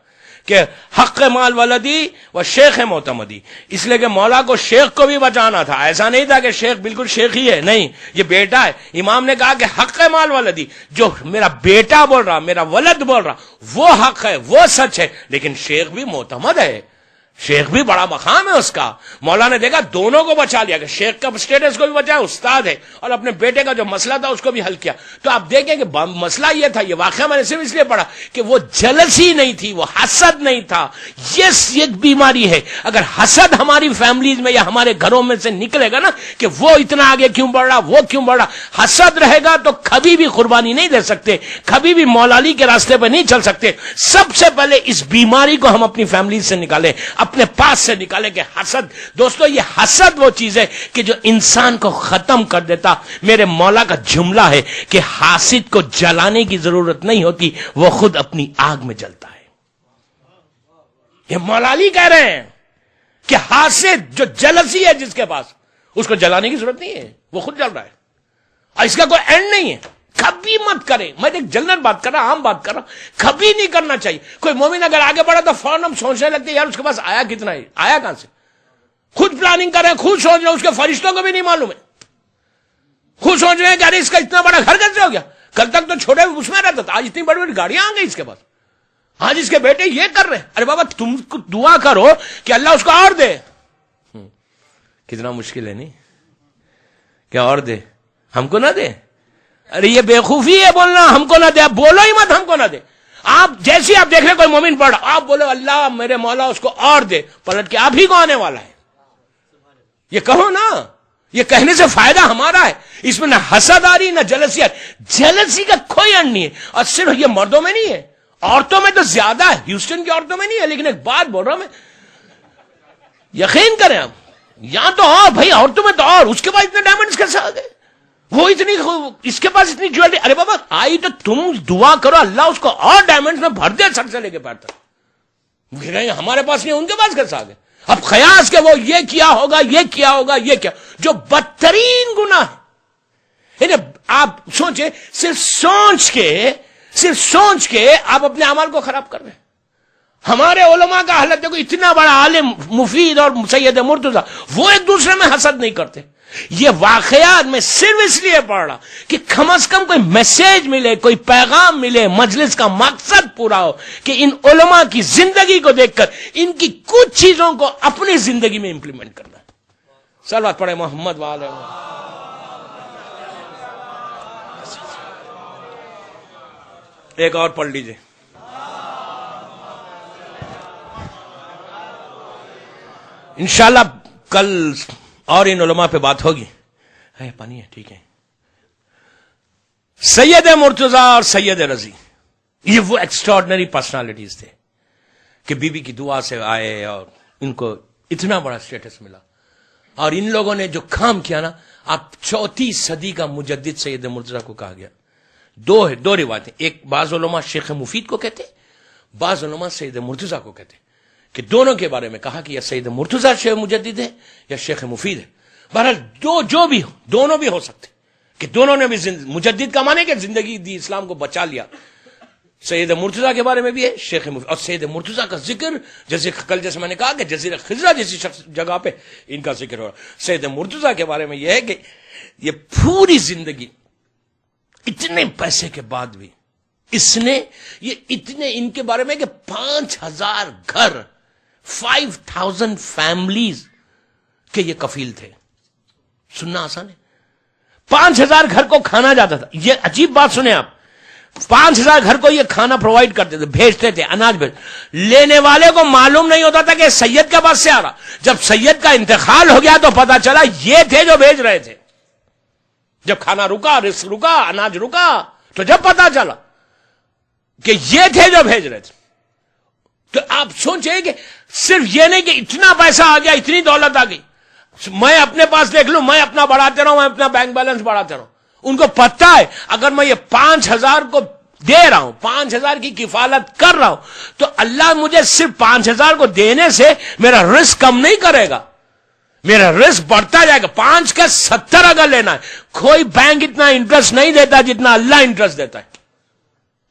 کہ حق مال ولدی و شیخ معتمدی، اس لیے کہ مولا کو شیخ کو بھی بچانا تھا. ایسا نہیں تھا کہ شیخ بالکل شیخ ہی ہے، نہیں، یہ بیٹا ہے. امام نے کہا کہ حق مال ولدی، جو میرا بیٹا بول رہا، میرا ولد بول رہا، وہ حق ہے، وہ سچ ہے، لیکن شیخ بھی معتمد ہے، شیخ بھی بڑا مقام ہے اس کا. مولا نے دیکھا دونوں کو بچا لیا کہ شیخ کا سٹیٹس کو بھی بچایا، استاد ہے، اور اپنے بیٹے کا جو مسئلہ تھا اس کو بھی حل کیا. تو آپ دیکھیں کہ مسئلہ یہ تھا، یہ واقعہ میں نے صرف اس لیے پڑھا کہ وہ جلسی نہیں تھی، وہ حسد نہیں تھا. یہ ایک بیماری ہے. اگر حسد ہماری فیملیز میں یا ہمارے گھروں میں سے نکلے گا نا کہ وہ اتنا آگے کیوں بڑھ رہا، وہ کیوں بڑھ رہا، حسد رہے گا تو کبھی بھی قربانی نہیں دے سکتے، کبھی بھی مولا علی کے راستے پہ نہیں چل سکتے. سب سے پہلے اس بیماری کو ہم اپنی فیملیز سے نکالیں، اپنے پاس سے نکالے کہ حسد. دوستو یہ حسد وہ چیز ہے کہ جو انسان کو ختم کر دیتا. میرے مولا کا جملہ ہے کہ حاسد کو جلانے کی ضرورت نہیں ہوتی، وہ خود اپنی آگ میں جلتا ہے. یہ مولا علی کہہ رہے ہیں کہ حاسد جو جلسی ہے جس کے پاس، اس کو جلانے کی ضرورت نہیں ہے، وہ خود جل رہا ہے اور اس کا کوئی اینڈ نہیں ہے. کبھی مت کریں. میں ایک جنرل بات کر رہا، عام بات کر رہا، کبھی نہیں کرنا چاہیے. کوئی مومن اگر آگے بڑھا تو فوراً ہم سوچنے لگتے یار اس کے پاس آیا کتنا ہے، آیا کہاں سے. خود پلاننگ کر رہے ہیں، خود سوچ رہے ہیں، اس کے فرشتوں کو بھی نہیں معلوم ہے. خود سوچ رہے ہیں کہ ارے اس کا اتنا بڑا گھر کیسے ہو گیا، کل تک تو چھوٹے اس میں رہتا تھا، آج اتنی بڑی بڑی گاڑیاں آ گئی اس کے پاس، آج اس کے بیٹے یہ کر رہے ہیں. ارے بابا تم دعا کرو کہ اللہ اس کو اور دے. کتنا مشکل ہے نہیں، کیا اور دے، ہم کو نہ دے. ارے یہ بے خوفی ہے بولنا ہم کو نہ دے. بولو ہی مت ہم کو نہ دے. آپ جیسے آپ دیکھ رہے کوئی مومن پڑھ رہا، آپ بولے اللہ میرے مولا اس کو اور دے، پلٹ کے آپ ہی کو آنے والا ہے. یہ کہو نا، یہ کہنے سے فائدہ ہمارا ہے. اس میں نہ حسد آ رہی نہ جلسی آ رہی. جلسی کا کوئی انڈ نہیں ہے. اور صرف یہ مردوں میں نہیں ہے، عورتوں میں تو زیادہ ہے. ہیوسٹن کی عورتوں میں نہیں ہے. لیکن ایک بات بول رہا ہوں میں، یقین کریں آپ، یہاں تو اور بھائی عورتوں میں تو اور، اس کے بعد اتنے ڈائمنڈز کیسے آ گئے، وہ اتنی، اس کے پاس اتنی جویلری. ارے بابا آئی تو تم دعا کرو اللہ اس کو اور ڈائمنڈز میں بھر دے سر سے لے کے پیر تک. ہمارے پاس نہیں، ان کے پاس کیسے آ گئے. اب خیاس کہ وہ یہ کیا ہوگا، یہ کیا ہوگا، یہ کیا، جو بدترین گناہ ہے. آپ سوچیں، صرف سوچ کے آپ اپنے اعمال کو خراب کر رہے ہیں. ہمارے علماء کا حالت دیکھو، اتنا بڑا عالم مفید اور سید مرتضیٰ، وہ ایک دوسرے میں حسد نہیں کرتے. یہ واقعات میں صرف اس لیے پڑھ رہا کہ کم از کم کوئی میسج ملے، کوئی پیغام ملے، مجلس کا مقصد پورا ہو کہ ان علماء کی زندگی کو دیکھ کر ان کی کچھ چیزوں کو اپنی زندگی میں امپلیمنٹ کرنا ہے. صلوات پڑھے محمد والے. ایک اور پڑھ لیجئے. انشاءاللہ کل اور ان علماء پہ بات ہوگی. پانی ہے، ٹھیک ہے. سید مرتضیٰ اور سید رضی، یہ وہ ایکسٹراڈنری پرسنالٹیز تھے کہ بی بی کی دعا سے آئے اور ان کو اتنا بڑا اسٹیٹس ملا. اور ان لوگوں نے جو کام کیا نا، آپ چوتھی صدی کا مجدد سید مرتضیٰ کو کہا گیا. دو روایتیں، ایک بعض علماء شیخ مفید کو کہتے، بعض علماء سید مرتضیٰ کو کہتے، کہ دونوں کے بارے میں کہا کہ یا سید مرتضیٰ شیخ مجدد ہے یا شیخ مفید ہے. بہرحال جو بھی ہو، دونوں بھی ہو سکتے کہ دونوں نے بھی مجدد کا مانے کہ زندگی دی، اسلام کو بچا لیا. سید مرتضیٰ کے بارے میں بھی ہے شیخ مفید. اور سید مرتضیٰ کا ذکر جیسے میں نے کہا کہ جزیرہ خضرہ جیسی جگہ پہ ان کا ذکر ہو رہا. سید مرتضیٰ کے بارے میں یہ ہے کہ یہ پوری زندگی اتنے پیسے کے بعد بھی اس نے یہ اتنے ان کے بارے میں کہ 5000 گھر، 5000 فیملیز کے یہ کفیل تھے. سننا آسان ہے، 5000 گھر کو کھانا جاتا تھا. یہ عجیب بات سنیں آپ، 5000 گھر کو یہ کھانا پرووائڈ کرتے تھے، بھیجتے تھے، اناج لینے والے کو معلوم نہیں ہوتا تھا کہ سید کے پاس سے آ رہا. جب سید کا انتقال ہو گیا تو پتا چلا یہ تھے جو بھیج رہے تھے. جب کھانا رکا، رزق رکا، اناج رکا، تو جب پتا چلا کہ یہ تھے جو بھیج رہے تھے. تو آپ سوچیں کہ صرف یہ نہیں کہ اتنا پیسہ آ گیا، اتنی دولت آ گئی، میں اپنے پاس دیکھ لوں، میں اپنا بڑھاتے رہوں، میں اپنا بینک بیلنس بڑھاتے رہوں. ان کو پتہ ہے اگر میں یہ 5000 کو دے رہا ہوں، 5000 کی کفالت کر رہا ہوں، تو اللہ مجھے صرف 5000 کو دینے سے میرا رزق کم نہیں کرے گا، میرا رزق بڑھتا جائے گا. 5 کا 70 اگر لینا ہے، کوئی بینک اتنا انٹرسٹ نہیں دیتا جتنا اللہ انٹرسٹ دیتا ہے.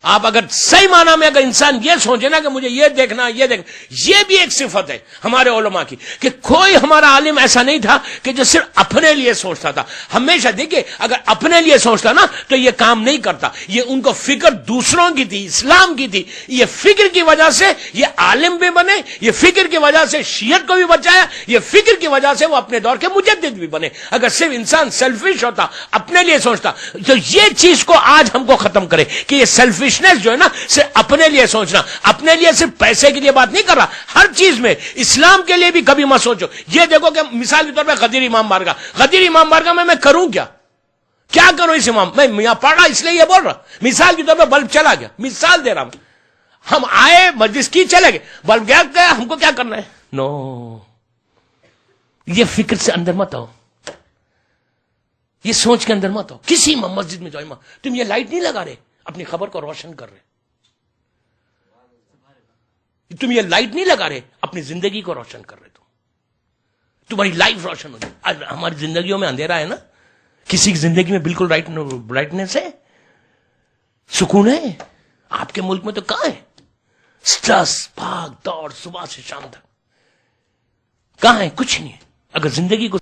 آپ اگر صحیح معنی میں اگر انسان یہ سوچے نا کہ مجھے یہ دیکھنا، یہ دیکھنا، یہ بھی ایک صفت ہے ہمارے علماء کی کہ کوئی ہمارا عالم ایسا نہیں تھا کہ جو صرف اپنے لیے سوچتا تھا. ہمیشہ دیکھیں اگر اپنے لیے سوچتا نا تو یہ کام نہیں کرتا. یہ ان کو فکر دوسروں کی تھی، اسلام کی تھی. یہ فکر کی وجہ سے یہ عالم بھی بنے، یہ فکر کی وجہ سے شیعت کو بھی بچایا، یہ فکر کی وجہ سے وہ اپنے دور کے مجدد بھی بنے. اگر صرف انسان سیلفش ہوتا، اپنے لیے سوچتا، تو یہ چیز کو آج ہم کو ختم کرے کہ یہ سیلفش جو ہے نا صرف اپنے لیے سوچنا. اپنے لیے صرف پیسے کے لیے بات نہیں کر رہا، ہر چیز میں اسلام کے لیے بھی کبھی مت سوچو. یہ دیکھو کہ مثال کے طور پہ غدیر امام بارگاہ میں کروں کیا کروں اس امام، میں یہاں پڑھ رہا اس لیے یہ بول رہا. مثال کے طور پہ بلب چلا گیا، مثال دے رہا ہوں، ہم آئے مجلس کی چلے گئے، بلب گیا، ہم کو کیا کرنا ہے؟ نو، یہ فکر سے اندر مت آؤ، یہ سوچ کے اندر مت آؤ. کسی مسجد میں جاؤ، تم یہ لائٹ نہیں لگا رہے، اپنی خبر کو روشن کر رہے، تم یہ لائٹ نہیں لگا رہے، اپنی زندگی کو روشن کر رہے، تمہاری لائف روشن ہو جائے. ہماری زندگیوں میں اندھیرا ہے نا، کسی کی زندگی میں بالکل برائٹنس ہے، سکون ہے. آپ کے ملک میں تو کہاں ہے؟ سٹریس، بھاگ دوڑ، صبح سے شام تک کہاں ہے؟ کچھ نہیں ہے. اگر زندگی کو،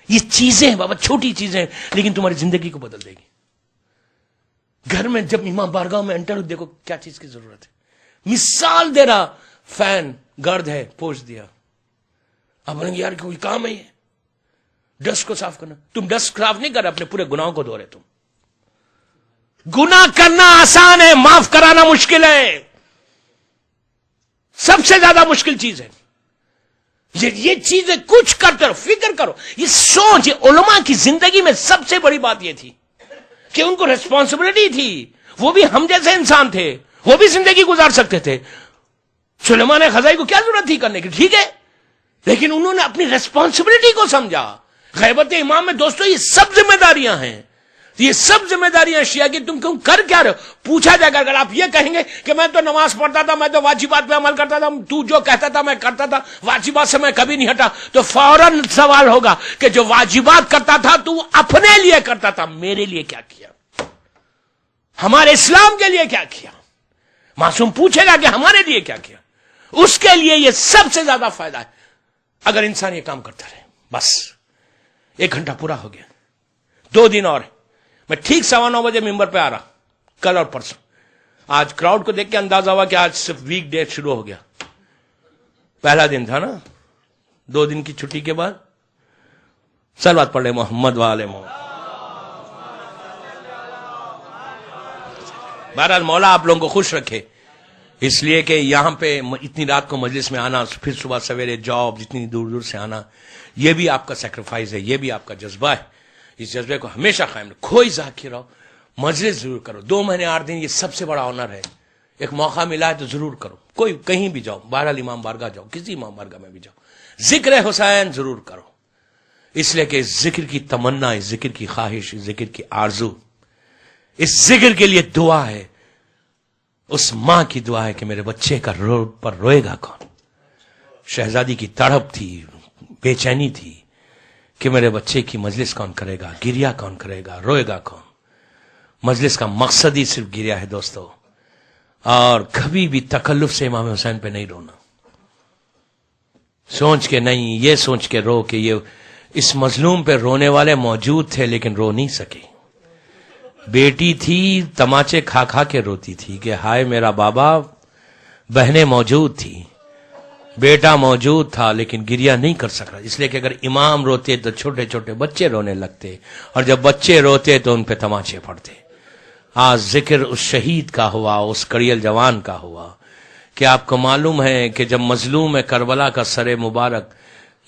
یہ چیزیں ہیں بابا، چھوٹی چیزیں ہیں لیکن تمہاری زندگی کو بدل دے گی. گھر میں جب امام بارگاہ میں انٹر ہو، دیکھو کیا چیز کی ضرورت ہے. مثال دے رہا، فین گرد ہے، پوچھ دیا. اب بولیں گے یار کوئی کام ہے یہ ڈسٹ کو صاف کرنا. تم ڈسٹ صاف نہیں کر رہے، اپنے پورے گناہوں کو دھو رہے. تم گناہ کرنا آسان ہے، معاف کرانا مشکل ہے، سب سے زیادہ مشکل چیز ہے۔ یہ چیزیں کچھ کرتے رہو، فکر کرو، یہ سوچ، علماء کی زندگی میں سب سے بڑی بات یہ تھی کہ ان کو ریسپانسبلٹی تھی، وہ بھی ہم جیسے انسان تھے، وہ بھی زندگی گزار سکتے تھے۔ سلیمان خضائی کو کیا ضرورت تھی کرنے کی، ٹھیک ہے، لیکن انہوں نے اپنی ریسپانسبلٹی کو سمجھا۔ غیبت امام میں دوستو یہ سب ذمہ داریاں ہیں، یہ سب ذمہ داریاں شیعہ کی، تم کیوں کر کیا رہے ہو؟ پوچھا جائے گا، اگر آپ یہ کہیں گے کہ میں تو نماز پڑھتا تھا، میں تو واجبات پہ عمل کرتا تھا، تو جو کہتا تھا میں کرتا تھا، واجبات سے میں کبھی نہیں ہٹا، تو فوراً سوال ہوگا کہ جو واجبات کرتا تھا تو اپنے لیے کرتا تھا، میرے لیے کیا کیا؟ ہمارے اسلام کے لیے کیا کیا؟ معصوم پوچھے گا کہ ہمارے لیے کیا کیا؟ اس کے لیے یہ سب سے زیادہ فائدہ ہے اگر انسان یہ کام کرتا رہے۔ بس 1 گھنٹہ پورا ہو گیا، 2 دن اور، میں ٹھیک 9:15 بجے ممبر پہ آ رہا، کل اور پرسوں۔ آج کراؤڈ کو دیکھ کے اندازہ ہوا کہ آج صرف ویک ڈے شروع ہو گیا، پہلا دن تھا نا، 2 دن کی چھٹی کے بعد۔ صلوات پڑھ لے محمد وآل محمد۔ بہرحال مولا آپ لوگوں کو خوش رکھے، اس لیے کہ یہاں پہ اتنی رات کو مجلس میں آنا، پھر صبح سویرے جاب، جتنی دور دور سے آنا، یہ بھی آپ کا سیکریفائز ہے، یہ بھی آپ کا جذبہ ہے۔ اس جذبے کو ہمیشہ قائم رکھو، کوئی ذاکر رہو، مجلس ضرور کرو، 2 مہینے 8 دن، یہ سب سے بڑا آنر ہے۔ ایک موقع ملا ہے تو ضرور کرو، کوئی کہیں بھی جاؤ، بہرحال امام بارگاہ جاؤ، کسی امام بارگاہ میں بھی جاؤ، ذکر حسین ضرور کرو، اس لیے کہ اس ذکر کی تمنا، اس ذکر کی خواہش، اس ذکر کی آرزو، اس ذکر کے لیے دعا ہے، اس ماں کی دعا ہے کہ میرے بچے کا رو پر روئے گا کون؟ شہزادی کی تڑپ تھی، بے چینی تھی کہ میرے بچے کی مجلس کون کرے گا، گریا کون کرے گا، روئے گا کون؟ مجلس کا مقصد ہی صرف گریا ہے دوستو، اور کبھی بھی تکلف سے امام حسین پہ نہیں رونا، سوچ کے نہیں، یہ سوچ کے رو کہ یہ اس مظلوم پہ رونے والے موجود تھے لیکن رو نہیں سکے۔ بیٹی تھی تماچے کھا کھا کے روتی تھی کہ ہائے میرا بابا، بہنیں موجود تھی، بیٹا موجود تھا لیکن گریا نہیں کر سکا، اس لیے کہ اگر امام روتے تو چھوٹے چھوٹے بچے رونے لگتے، اور جب بچے روتے تو ان پہ تماچے پڑتے۔ آج ذکر اس شہید کا ہوا، اس کڑیل جوان کا ہوا کہ آپ کو معلوم ہے کہ جب مظلوم کربلا کا سر مبارک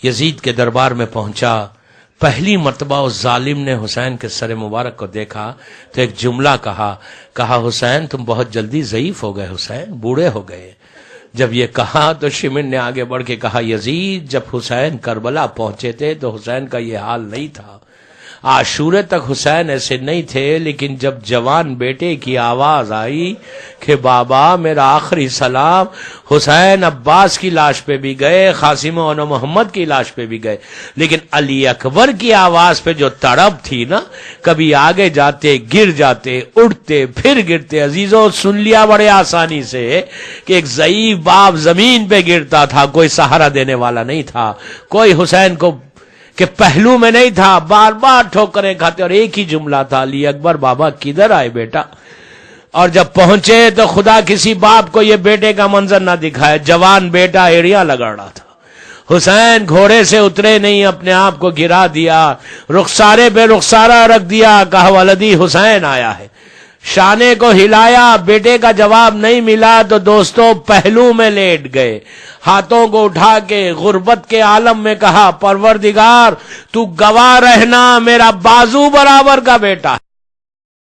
یزید کے دربار میں پہنچا، پہلی مرتبہ اس ظالم نے حسین کے سر مبارک کو دیکھا تو ایک جملہ کہا حسین تم بہت جلدی ضعیف ہو گئے، حسین بوڑھے ہو گئے۔ جب یہ کہا تو شمن نے آگے بڑھ کے کہا یزید جب حسین کربلا پہنچے تھے تو حسین کا یہ حال نہیں تھا، عاشورے تک حسین ایسے نہیں تھے، لیکن جب جوان بیٹے کی آواز آئی کہ بابا میرا آخری سلام، حسین عباس کی لاش پہ بھی گئے، قاسم و محمد کی لاش پہ بھی گئے، لیکن علی اکبر کی آواز پہ جو تڑپ تھی نا، کبھی آگے جاتے گر جاتے، اٹھتے پھر گرتے۔ عزیزوں سن لیا بڑے آسانی سے کہ ایک ضعیف باپ زمین پہ گرتا تھا، کوئی سہارا دینے والا نہیں تھا، کوئی حسین کو کہ پہلو میں نہیں تھا، بار بار ٹھوکریں کھاتے، اور ایک ہی جملہ تھا علی اکبر بابا کدھر آئے بیٹا؟ اور جب پہنچے تو خدا کسی باپ کو یہ بیٹے کا منظر نہ دکھائے، جوان بیٹا ایڑیاں لگا رہا تھا، حسین گھوڑے سے اترے نہیں، اپنے آپ کو گرا دیا، رخسارے پہ رخسارہ رکھ دیا، کہا ولدی حسین آیا ہے، شانے کو ہلایا، بیٹے کا جواب نہیں ملا تو دوستوں پہلو میں لیٹ گئے، ہاتھوں کو اٹھا کے غربت کے عالم میں کہا پروردگار تو گواہ رہنا میرا بازو برابر کا بیٹا ہے۔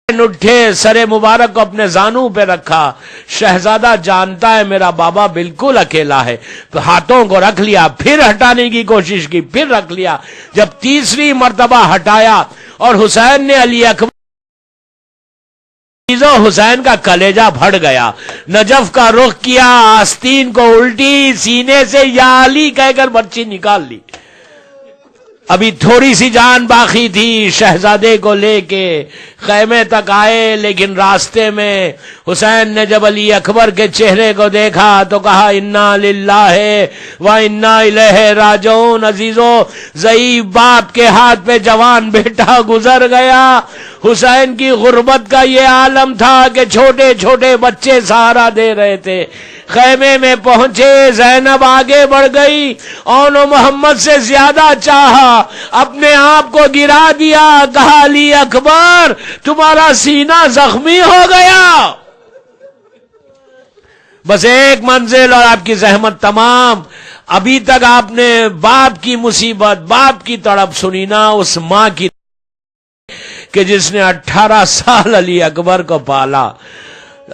اٹھے، سر مبارک کو اپنے زانوں پہ رکھا، شہزادہ جانتا ہے میرا بابا بالکل اکیلا ہے، تو ہاتھوں کو رکھ لیا، پھر ہٹانے کی کوشش کی، پھر رکھ لیا، جب تیسری مرتبہ ہٹایا اور حسین نے علی اکبر حسین کا کلیجہ پھٹ گیا، نجف کا رخ کیا، آستین کو الٹی، سینے سے یا علی کہہ کر برچی نکال لی۔ ابھی تھوڑی سی جان باقی تھی، شہزادے کو لے کے خیمے تک آئے، لیکن راستے میں حسین نے جب علی اکبر کے چہرے کو دیکھا تو کہا انا للہ و انا الیہ راجعون۔ عزیزو ضعیف باپ کے ہاتھ پہ جوان بیٹا گزر گیا، حسین کی غربت کا یہ عالم تھا کہ چھوٹے چھوٹے بچے سہارا دے رہے تھے. خیمے میں پہنچے، زینب آگے بڑھ گئی، اون و محمد سے زیادہ چاہا، اپنے آپ کو گرا دیا، کہا علی اکبر تمہارا سینہ زخمی ہو گیا. بس ایک منزل اور آپ کی زحمت تمام. ابھی تک آپ نے باپ کی مصیبت، باپ کی تڑپ سنی نا، اس ماں کی کہ جس نے 18 سال علی اکبر کو پالا.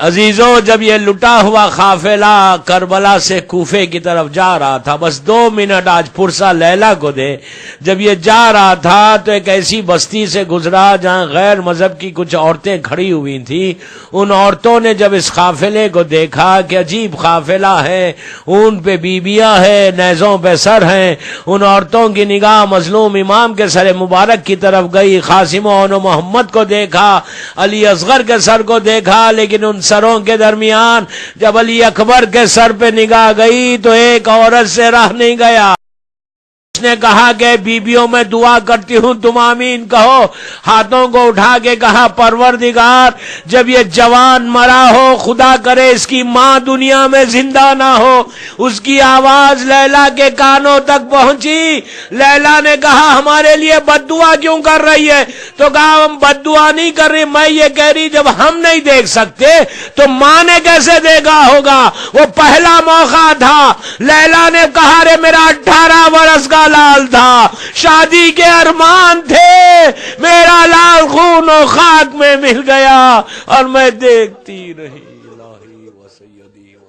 عزیزوں، جب یہ لٹا ہوا قافلہ کربلا سے کوفے کی طرف جا رہا تھا، بس 2 منٹ آج پرسا لیلا کو دے. جب یہ جا رہا تھا تو ایک ایسی بستی سے گزرا جہاں غیر مذہب کی کچھ عورتیں کھڑی ہوئی تھیں. ان عورتوں نے جب اس قافلے کو دیکھا کہ عجیب قافلہ ہے، اون پہ بیبیاں ہیں، نیزوں پہ سر ہیں، ان عورتوں کی نگاہ مظلوم امام کے سر مبارک کی طرف گئی. قاسم و محمد کو دیکھا، علی اصغر کے سر کو دیکھا، لیکن ان سروں کے درمیان جب علی اکبر کے سر پہ نگاہ گئی تو ایک عورت سے رہ نہیں گیا. اس نے کہا کہ بیبیوں میں دعا کرتی ہوں تم آمین کہو. ہاتھوں کو اٹھا کے کہا پروردگار جب یہ جوان مرا ہو، خدا کرے اس کی ماں دنیا میں زندہ نہ ہو. اس کی آواز لیلا کے کانوں تک پہنچی. لیلا نے کہا ہمارے لیے بد دعا کیوں کر رہی ہے؟ تو کہا ہم بد دعا نہیں کر رہی، میں یہ کہہ رہی جب ہم نہیں دیکھ سکتے تو ماں نے کیسے دیکھا ہوگا؟ وہ پہلا موقع تھا. لیلا نے کہا رے میرا 18 برس کا لال تھا، شادی کے ارمان تھے، میرا لال خون و خاک میں مل گیا اور میں دیکھتی رہی. الہی و سیدی و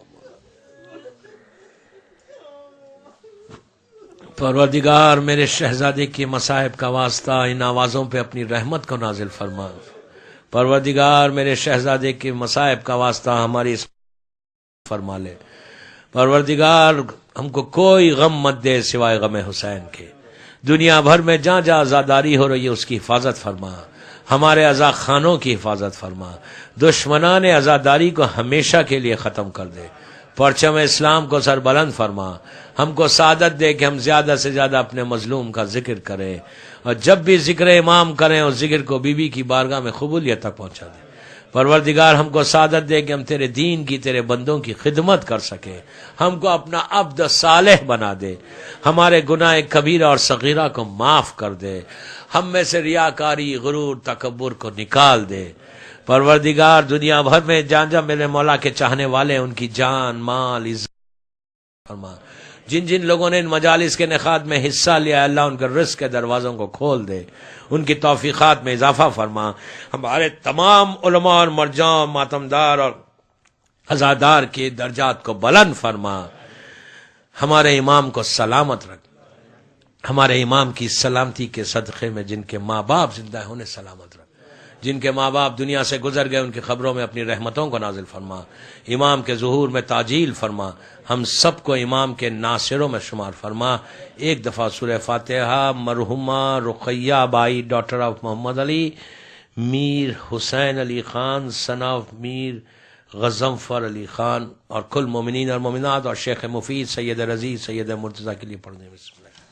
پروردگار میرے شہزادے کے مصائب کا واسطہ ان آوازوں پہ اپنی رحمت کو نازل فرما. پروردگار میرے شہزادے کے مصائب کا واسطہ ہماری اس فرما لے. پروردگار ہم کو کوئی غم مت دے سوائے غم حسین کے. دنیا بھر میں جہاں جہاں عزاداری ہو رہی ہے اس کی حفاظت فرما. ہمارے عزا خانوں کی حفاظت فرما. دشمنان عزاداری کو ہمیشہ کے لیے ختم کر دے. پرچم اسلام کو سر بلند فرما. ہم کو سعادت دے کہ ہم زیادہ سے زیادہ اپنے مظلوم کا ذکر کریں، اور جب بھی ذکر امام کریں اس ذکر کو بی بی کی بارگاہ میں قبولیت تک پہنچا دیں. پروردگار ہم کو سعادت دے کہ ہم تیرے دین کی، تیرے بندوں کی خدمت کر سکیں. ہم کو اپنا عبد صالح بنا دے. ہمارے گناہ کبیرہ اور صغیرہ کو معاف کر دے. ہم میں سے ریاکاری، غرور، تکبر کو نکال دے. پروردگار دنیا بھر میں جہاں جہاں میرے مولا کے چاہنے والے ان کی جان، مال، عزت فرما. جن جن لوگوں نے ان مجالس کے انعقاد میں حصہ لیا اللہ ان کے رزق کے دروازوں کو کھول دے، ان کی توفیقات میں اضافہ فرما. ہمارے تمام علماء اور مرجان، ماتمدار اور عزادار کے درجات کو بلند فرما. ہمارے امام کو سلامت رکھ. ہمارے امام کی سلامتی کے صدقے میں جن کے ماں باپ زندہ ہیں انہیں سلامت رکھ. جن کے ماں باپ دنیا سے گزر گئے ان کی خبروں میں اپنی رحمتوں کو نازل فرما. امام کے ظہور میں تعجیل فرما. ہم سب کو امام کے ناصروں میں شمار فرما. ایک دفعہ سورہ فاتحہ مرحومہ Ruqaiya Bai daughter of Muhammad Ali, Mir Hussain Ali Khan son of Mir Ghazanfar Ali Khan, اور کل مومنین اور مومنات اور شیخ مفید سید رضی سید مرتضیٰ کے لیے پڑھنے. بسم اللہ.